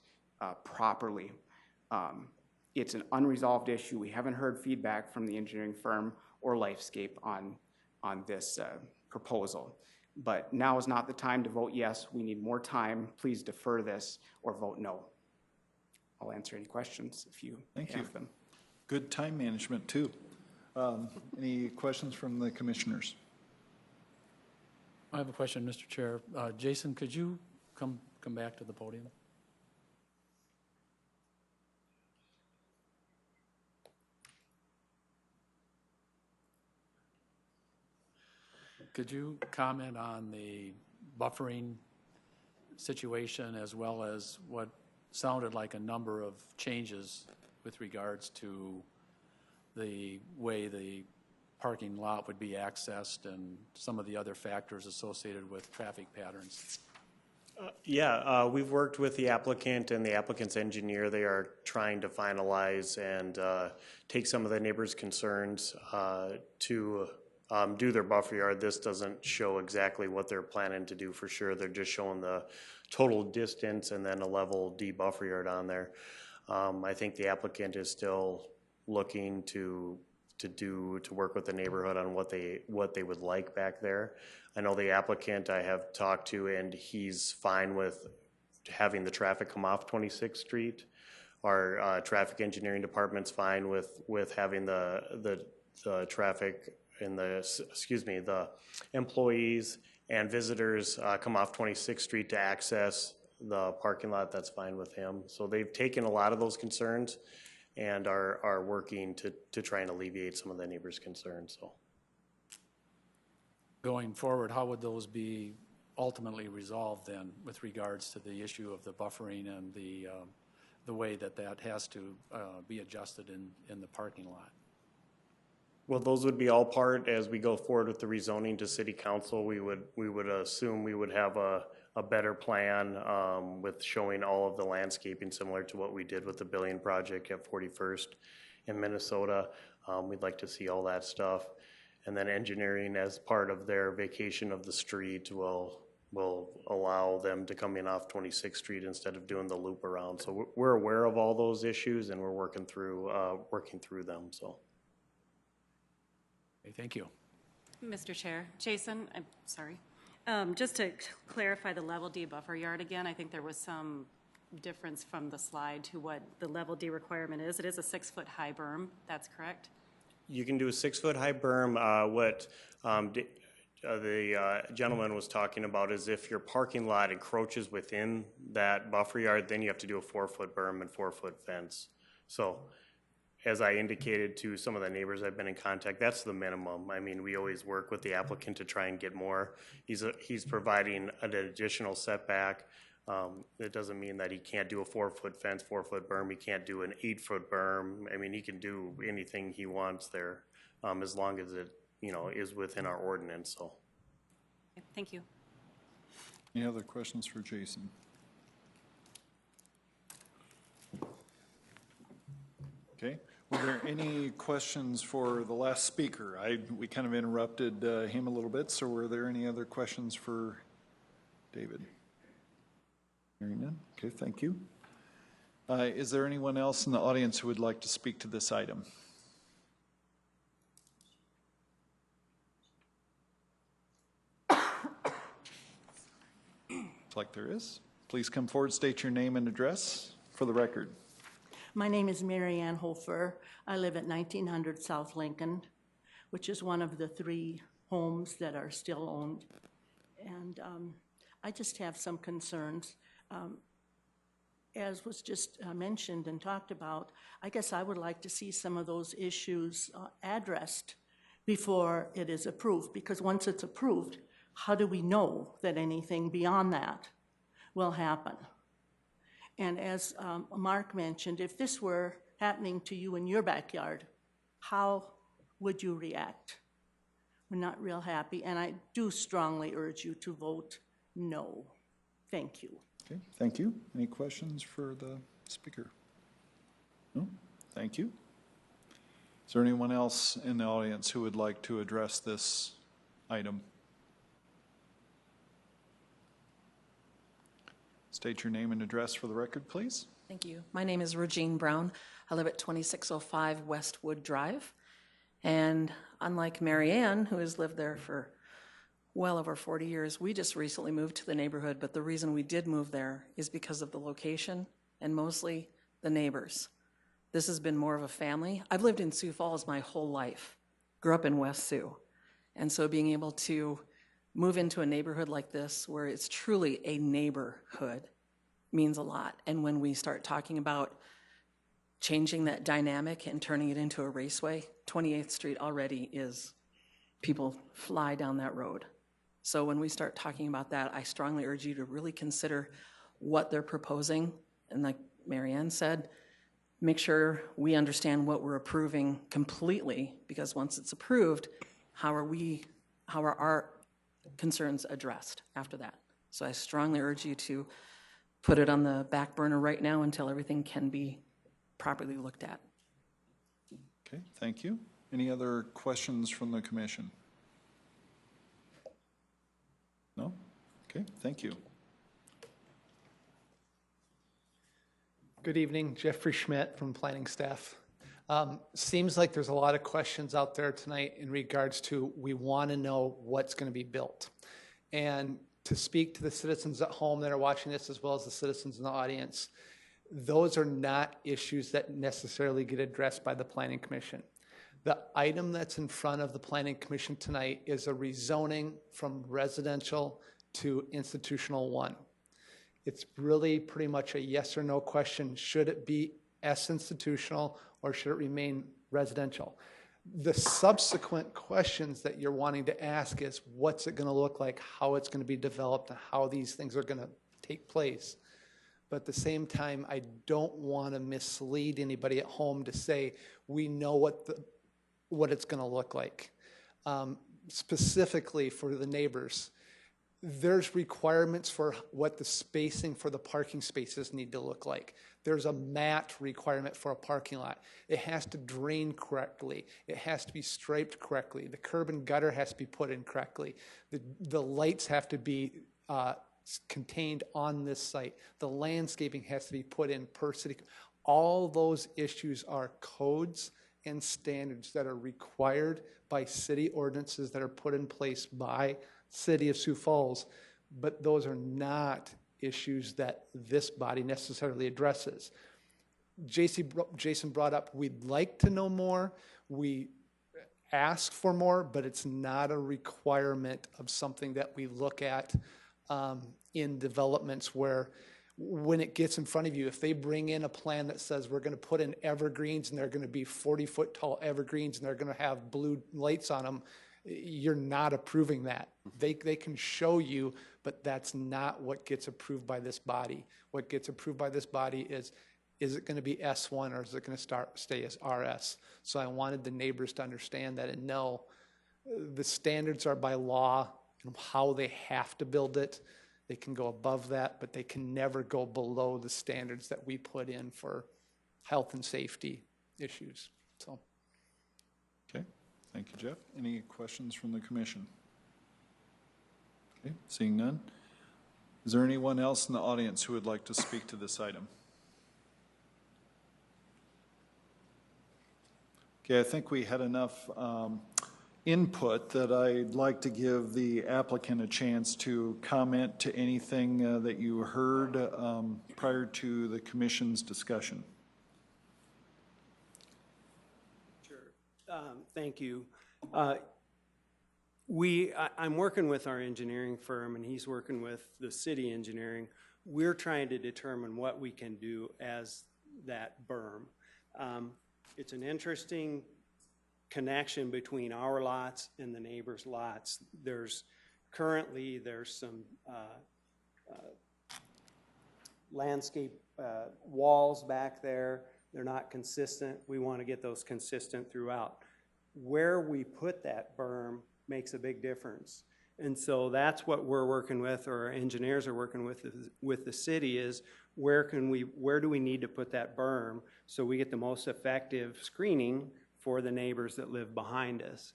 properly. It's an unresolved issue. We haven't heard feedback from the engineering firm or Lifescape on this proposal. But now is not the time to vote yes. We need more time. Please defer this or vote no. I'll answer any questions if you have them. Good time management, too. Any questions from the commissioners? I have a question, Mr. Chair. Jason, could you come back to the podium? Could you comment on the buffering situation as well as what sounded like a number of changes with regards to the way the parking lot would be accessed and some of the other factors associated with traffic patterns? We've worked with the applicant and the applicant's engineer. They are trying to finalize and take some of the neighbors' concerns to do their buffer yard. This doesn't show exactly what they're planning to do for sure. They're just showing the total distance and then a level D buffer yard on there. I think the applicant is still looking to work with the neighborhood on what they would like back there. I know the applicant I have talked to, and he's fine with having the traffic come off 26th Street. Our traffic engineering department's fine with having the traffic and the employees and visitors come off 26th Street to access the parking lot, that's fine with him. So they've taken a lot of those concerns and are working to try and alleviate some of the neighbors' concerns, so. Going forward, how would those be ultimately resolved then with regards to the issue of the buffering and the way that has to be adjusted in the parking lot? Well, those would be all part, as we go forward with the rezoning to city council, we would assume we would have a better plan with showing all of the landscaping similar to what we did with the Billion project at 41st in Minnesota. We'd like to see all that stuff. And then engineering, as part of their vacation of the street, will allow them to come in off 26th Street instead of doing the loop around. So we're aware of all those issues and we're working through them, so. Okay, thank you. Mr. Chair, Jason, I'm sorry. Just to clarify the level D buffer yard again, I think there was some difference from the slide to what the level D requirement is. It is a 6-foot high berm, that's correct? You can do a 6-foot-high berm. What the gentleman was talking about is if your parking lot encroaches within that buffer yard, then you have to do a 4-foot berm and 4-foot fence. So, as I indicated to some of the neighbors I've been in contact, that's the minimum. I mean, we always work with the applicant to try and get more. He's providing an additional setback. It doesn't mean that he can't do a 4-foot fence, 4-foot berm. He can't do an 8-foot berm. I mean, he can do anything he wants there, as long as it, is within our ordinance. So. Okay, thank you. Any other questions for Jason? Okay. Were there any questions for the last speaker? We kind of interrupted him a little bit. So, were there any other questions for David? Hearing none. Okay, thank you. Is there anyone else in the audience who would like to speak to this item? Looks like there is. Please come forward, state your name and address for the record. My name is Mary Ann Hofer. I live at 1900 South Lincoln, which is one of the 3 homes that are still owned. And I just have some concerns. As was just mentioned and talked about, I guess I would like to see some of those issues addressed before it is approved, because once it's approved, how do we know that anything beyond that will happen? And as Mark mentioned, if this were happening to you in your backyard, how would you react? We're not real happy, and I do strongly urge you to vote no. Thank you. Okay, thank you. Any questions for the speaker? No? Thank you. Is there anyone else in the audience who would like to address this item? State your name and address for the record, please. Thank you. My name is Regine Brown. I live at 2605 Westwood Drive. And unlike Mary Ann, who has lived there for well over 40 years, we just recently moved to the neighborhood, but the reason we did move there is because of the location and mostly the neighbors. This has been more of a family. I've lived in Sioux Falls my whole life, grew up in West Sioux. And so being able to move into a neighborhood like this where it's truly a neighborhood means a lot. And when we start talking about changing that dynamic and turning it into a raceway, 28th Street already is, people fly down that road. So when we start talking about that, I strongly urge you to really consider what they're proposing. And like Mary Ann said, make sure we understand what we're approving completely, because once it's approved, how are our concerns addressed after that? So I strongly urge you to put it on the back burner right now until everything can be properly looked at. Okay, thank you. Any other questions from the commission? No? Okay, thank you. Good evening, Jeffrey Schmidt from planning staff. Seems like there's a lot of questions out there tonight in regards to we want to know what's going to be built. And to speak to the citizens at home that are watching this, as well as the citizens in the audience, those are not issues that necessarily get addressed by the Planning Commission. The item that's in front of the Planning Commission tonight is a rezoning from residential to institutional 1. It's really pretty much a yes or no question. Should it be S institutional or should it remain residential? The subsequent questions that you're wanting to ask is what's it going to look like, how it's going to be developed, and how these things are going to take place. But at the same time, I don't want to mislead anybody at home to say we know what it's going to look like. Specifically for the neighbors, there's requirements for what the spacing for the parking spaces need to look like. There's a mat requirement for a parking lot. It has to drain correctly. It has to be striped correctly. The curb and gutter has to be put in correctly. The lights have to be contained on this site. The landscaping has to be put in per city. All those issues are codes and standards that are required by city ordinances that are put in place by City of Sioux Falls, but those are not issues that this body necessarily addresses. Jason brought up, we'd like to know more. We ask for more, but it's not a requirement of something that we look at in developments where when it gets in front of you, if they bring in a plan that says we're going to put in evergreens and they're going to be 40-foot tall evergreens and they're going to have blue lights on them, you're not approving that. They can show you, but that's not what gets approved by this body. What gets approved by this body is it going to be S1 or is it going to stay as RS? So I wanted the neighbors to understand that and know the standards are by law and how they have to build it. They can go above that, but they can never go below the standards that we put in for health and safety issues. So. Okay, thank you, Jeff. Any questions from the commission? Okay, seeing none. Is there anyone else in the audience who would like to speak to this item? Okay, I think we had enough input that I'd like to give the applicant a chance to comment to anything that you heard prior to the commission's discussion. Sure. Thank you. I'm working with our engineering firm and he's working with the city engineering. We're trying to determine what we can do as that berm. It's an interesting connection between our lots and the neighbors' lots. Currently there's some landscape walls back there. They're not consistent. We want to get those consistent throughout. Where we put that berm makes a big difference. And so that's what we're working with, or our engineers are working with the city, is where do we need to put that berm so we get the most effective screening for the neighbors that live behind us.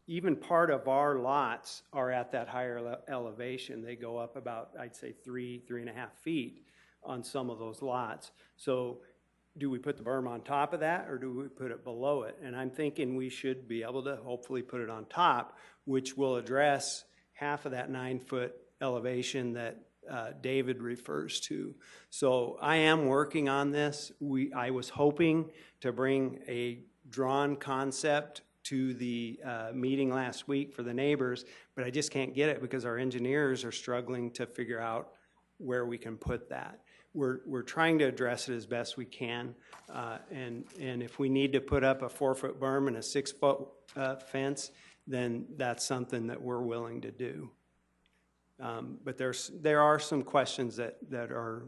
Even part of our lots are at that higher elevation. They go up about, I'd say, 3.5 feet on some of those lots. So do we put the berm on top of that or do we put it below it? And I'm thinking we should be able to hopefully put it on top, which will address half of that 9-foot elevation that David refers to. So I am working on this. I was hoping to bring a drawn concept to the meeting last week for the neighbors, but I just can't get it because our engineers are struggling to figure out where we can put that. We're trying to address it as best we can, and if we need to put up a 4-foot berm and a 6-foot fence, then that's something that we're willing to do. But there are some questions that are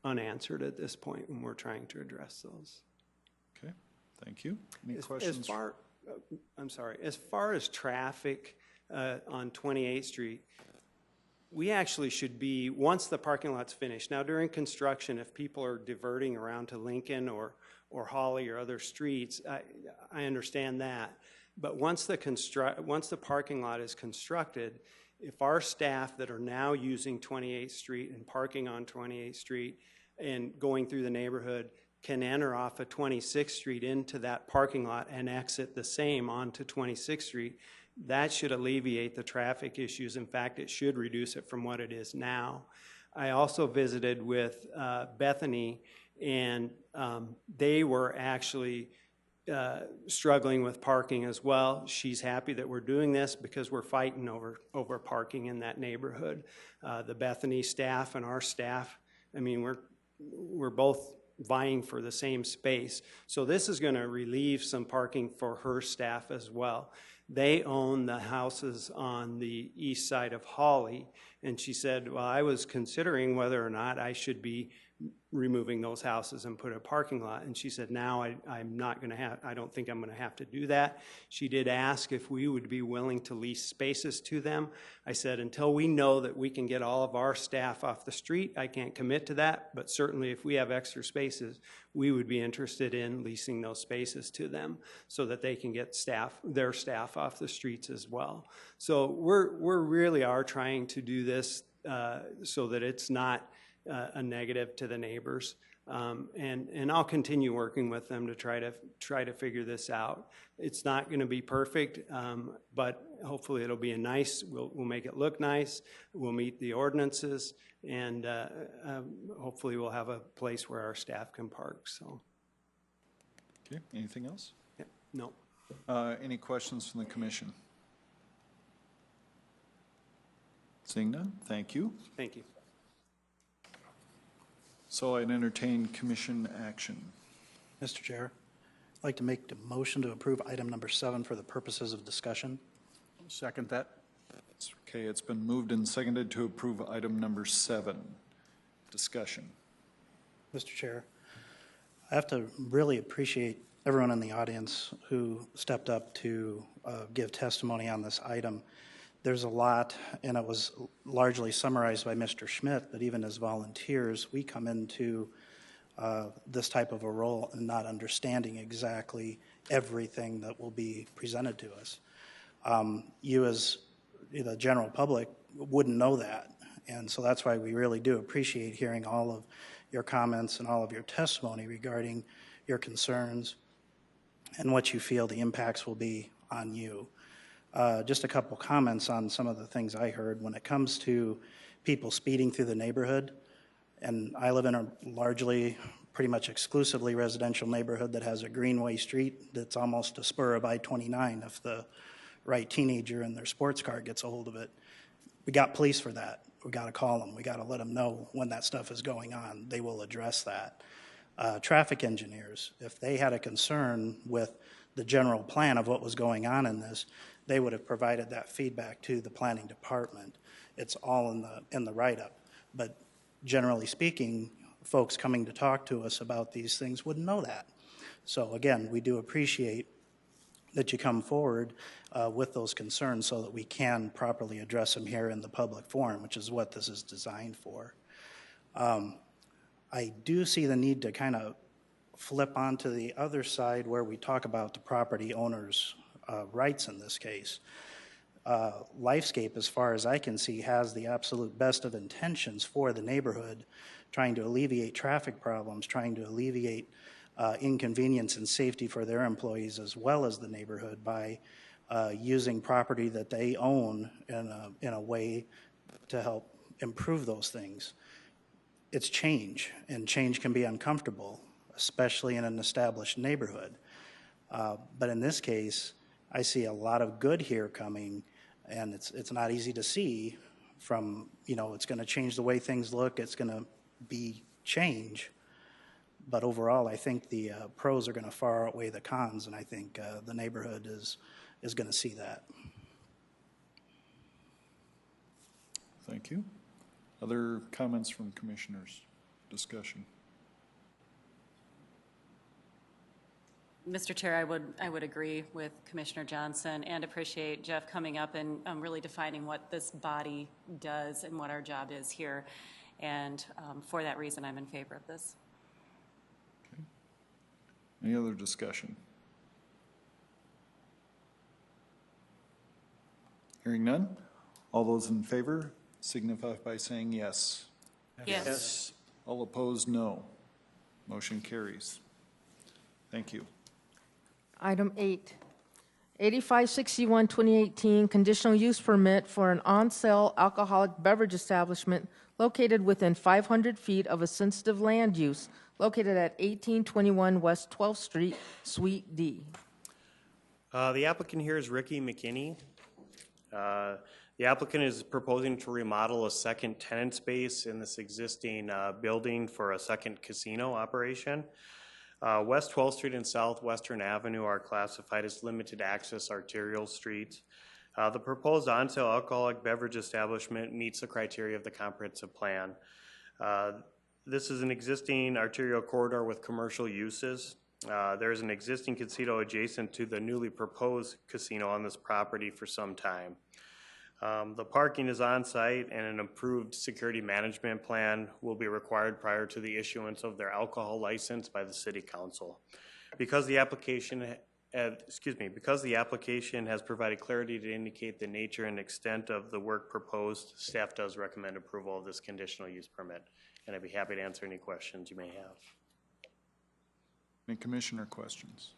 unanswered at this point, and we're trying to address those. Okay, thank you. Any questions? I'm sorry. As far as traffic on 28th Street, we actually should be, once the parking lot's finished, now during construction, if people are diverting around to Lincoln or Holly or other streets, I understand that. But once the parking lot is constructed, if our staff that are now using 28th Street and parking on 28th Street and going through the neighborhood can enter off of 26th Street into that parking lot and exit the same onto 26th Street, that should alleviate the traffic issues. In fact, it should reduce it from what it is now. I also visited with Bethany, and they were actually struggling with parking as well. She's happy that we're doing this because we're fighting over parking in that neighborhood. The Bethany staff and our staff, I mean, we're both vying for the same space. So this is going to relieve some parking for her staff as well. They own the houses on the east side of Hawley, and she said, well, I was considering whether or not I should be removing those houses and put a parking lot. And she said, now I'm not going to have, I don't think I'm going to have to do that. She did ask if we would be willing to lease spaces to them. I said, until we know that we can get all of our staff off the street, I can't commit to that. But certainly if we have extra spaces, we would be interested in leasing those spaces to them so that they can get their staff off the streets as well. So we're really are trying to do this so that it's not a negative to the neighbors, and I'll continue working with them to try to figure this out. It's not going to be perfect, but hopefully it'll be we'll make it look nice. We'll meet the ordinances, and hopefully we'll have a place where our staff can park. So. Okay. Anything else? Yeah, no. Any questions from the commission? Seeing none. Thank you. Thank you. So I'd entertain commission action. Mr. Chair, I'd like to make the motion to approve item number 7 for the purposes of discussion. Second that. Okay, it's been moved and seconded to approve item number 7. Discussion. Mr. Chair, I have to really appreciate everyone in the audience who stepped up to give testimony on this item. There's a lot, and it was largely summarized by Mr. Schmidt, but even as volunteers, we come into this type of a role and not understanding exactly everything that will be presented to us. You as the general public wouldn't know that, and so that's why we really do appreciate hearing all of your comments and all of your testimony regarding your concerns and what you feel the impacts will be on you. Just a couple comments on some of the things I heard. When it comes to people speeding through the neighborhood, and I live in a largely, pretty much exclusively residential neighborhood that has a greenway street that's almost a spur of I-29 if the right teenager in their sports car gets a hold of it. We got police for that. We got to call them. We got to let them know when that stuff is going on. They will address that. Traffic engineers, if they had a concern with the general plan of what was going on in this, they would have provided that feedback to the planning department. It's all in the write-up. But generally speaking, folks coming to talk to us about these things wouldn't know that. So again, we do appreciate that you come forward with those concerns so that we can properly address them here in the public forum, which is what this is designed for. I do see the need to kind of flip onto the other side where we talk about the property owner's rights in this case. Lifescape, as far as I can see, has the absolute best of intentions for the neighborhood, trying to alleviate traffic problems, trying to alleviate inconvenience and safety for their employees as well as the neighborhood by using property that they own in a way to help improve those things. It's change, and change can be uncomfortable, especially in an established neighborhood. But in this case, I see a lot of good here coming, and it's not easy to see from, it's going to change the way things look, it's going to be change. But overall, I think the pros are going to far outweigh the cons, and I think the neighborhood is going to see that. Thank you. Other comments from commissioners? Discussion. Mr. Chair, I would agree with Commissioner Johnson and appreciate Jeff coming up and really defining what this body does and what our job is here. And for that reason, I'm in favor of this. Okay. Any other discussion? Hearing none. All those in favor signify by saying yes. Yes. Yes. All opposed, no. Motion carries. Thank you. Item 8, 8561, 2018, conditional use permit for an on-sale alcoholic beverage establishment located within 500 feet of a sensitive land use located at 1821 West 12th Street, Suite D. The applicant here is Ricky McKinney. The applicant is proposing to remodel a second tenant space in this existing building for a second casino operation. West 12th Street and Southwestern Avenue are classified as limited access arterial streets. The proposed on-sale alcoholic beverage establishment meets the criteria of the comprehensive plan. This is an existing arterial corridor with commercial uses. There is an existing casino adjacent to the newly proposed casino on this property for some time. The parking is on site and an improved security management plan will be required prior to the issuance of their alcohol license by the City Council. Because the application has provided clarity to indicate the nature and extent of the work proposed, staff does recommend approval of this conditional use permit. And I'd be happy to answer any questions you may have. Any commissioner questions?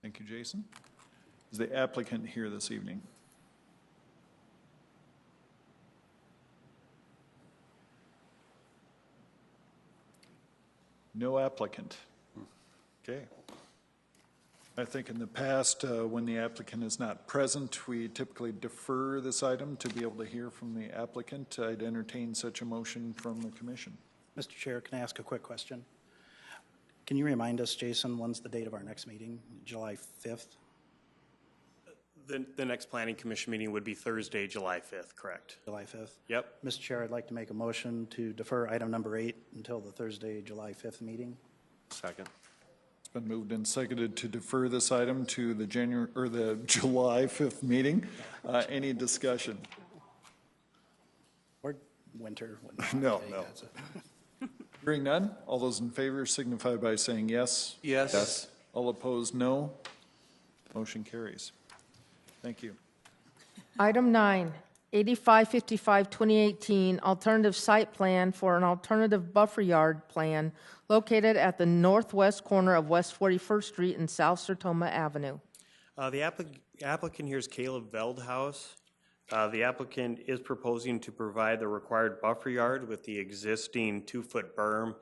Thank you, Jason. Is the applicant here this evening? No applicant. Okay. I think in the past, when the applicant is not present, we typically defer this item to be able to hear from the applicant. I'd entertain such a motion from the commission. Mr. Chair, can I ask a quick question? Can you remind us, Jason, when's the date of our next meeting? July 5th? The next planning commission meeting would be Thursday, July 5th, correct? July 5th? Yep. Mr. Chair, I'd like to make a motion to defer item number 8 until the Thursday, July 5th meeting. Second. It's been moved and seconded to defer this item to the July 5th meeting. Any discussion? Or winter? No. Hearing none, all those in favor signify by saying yes. Yes. All opposed, no. Motion carries. Thank you. Item 9, 8555 2018, alternative site plan for an alternative buffer yard plan located at the northwest corner of West 41st Street and South Sertoma Avenue. The applicant here is Caleb Veldhaus. The applicant is proposing to provide the required buffer yard with the existing 2-foot berm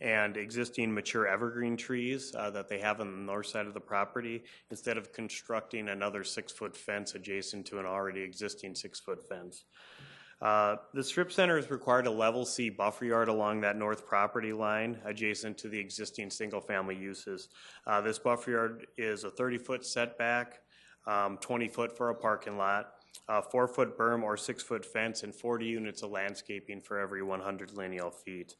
and existing mature evergreen trees that they have on the north side of the property, instead of constructing another 6-foot fence adjacent to an already existing 6-foot fence. The strip center has required a level C buffer yard along that north property line adjacent to the existing single-family uses. This buffer yard is a 30-foot setback, 20-foot for a parking lot, 4-foot berm or 6-foot fence, and 40 units of landscaping for every 100 lineal feet.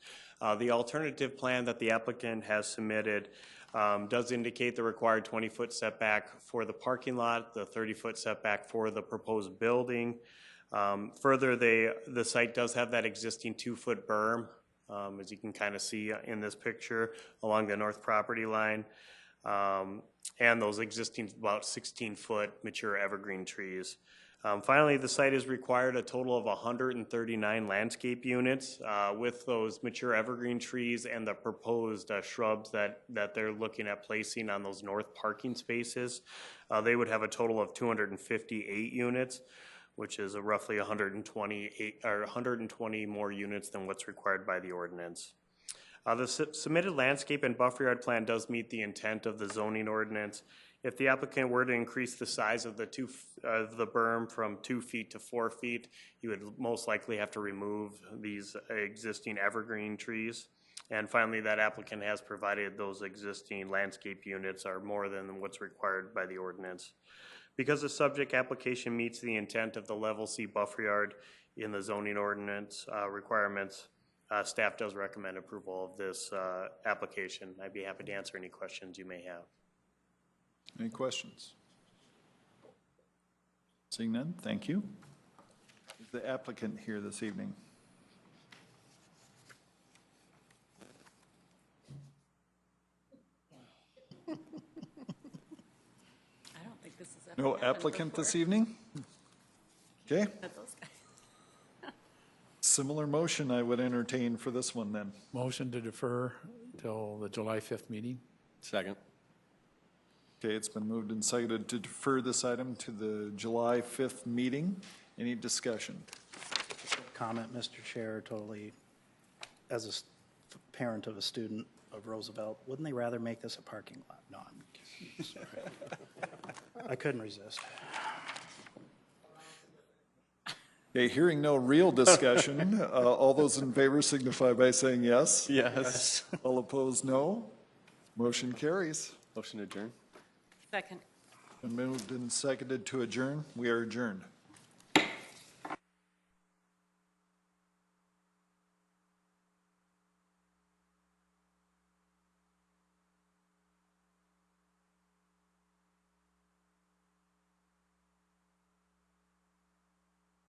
The alternative plan that the applicant has submitted does indicate the required 20-foot setback for the parking lot, the 30-foot setback for the proposed building. Further, the site does have that existing 2-foot berm, as you can kind of see in this picture, along the north property line, and those existing about 16-foot mature evergreen trees. Finally, the site has required a total of 139 landscape units with those mature evergreen trees and the proposed shrubs that they're looking at placing on those north parking spaces. They would have a total of 258 units, which is roughly 120 more units than what's required by the ordinance. The submitted landscape and buffer yard plan does meet the intent of the zoning ordinance. If the applicant were to increase the size of the berm from 2 feet to 4 feet, you would most likely have to remove these existing evergreen trees. And finally, that applicant has provided those existing landscape units are more than what's required by the ordinance. Because the subject application meets the intent of the level C buffer yard in the zoning ordinance requirements, staff does recommend approval of this application. I'd be happy to answer any questions you may have. Any questions? Seeing none, thank you. Is the applicant here this evening? I don't think this is No applicant this evening? Okay. Similar motion I would entertain for this one then. Motion to defer till the July 5th meeting. Second. Okay, it's been moved and seconded to defer this item to the July 5th meeting. Any discussion? Comment, Mr. Chair, totally, as a parent of a student of Roosevelt, wouldn't they rather make this a parking lot? No, I'm kidding. Sorry. I couldn't resist. Okay, hearing no real discussion, all those in favor signify by saying yes. Yes. All opposed, no. Motion carries. Motion adjourned. Second. And moved and seconded to adjourn. We are adjourned.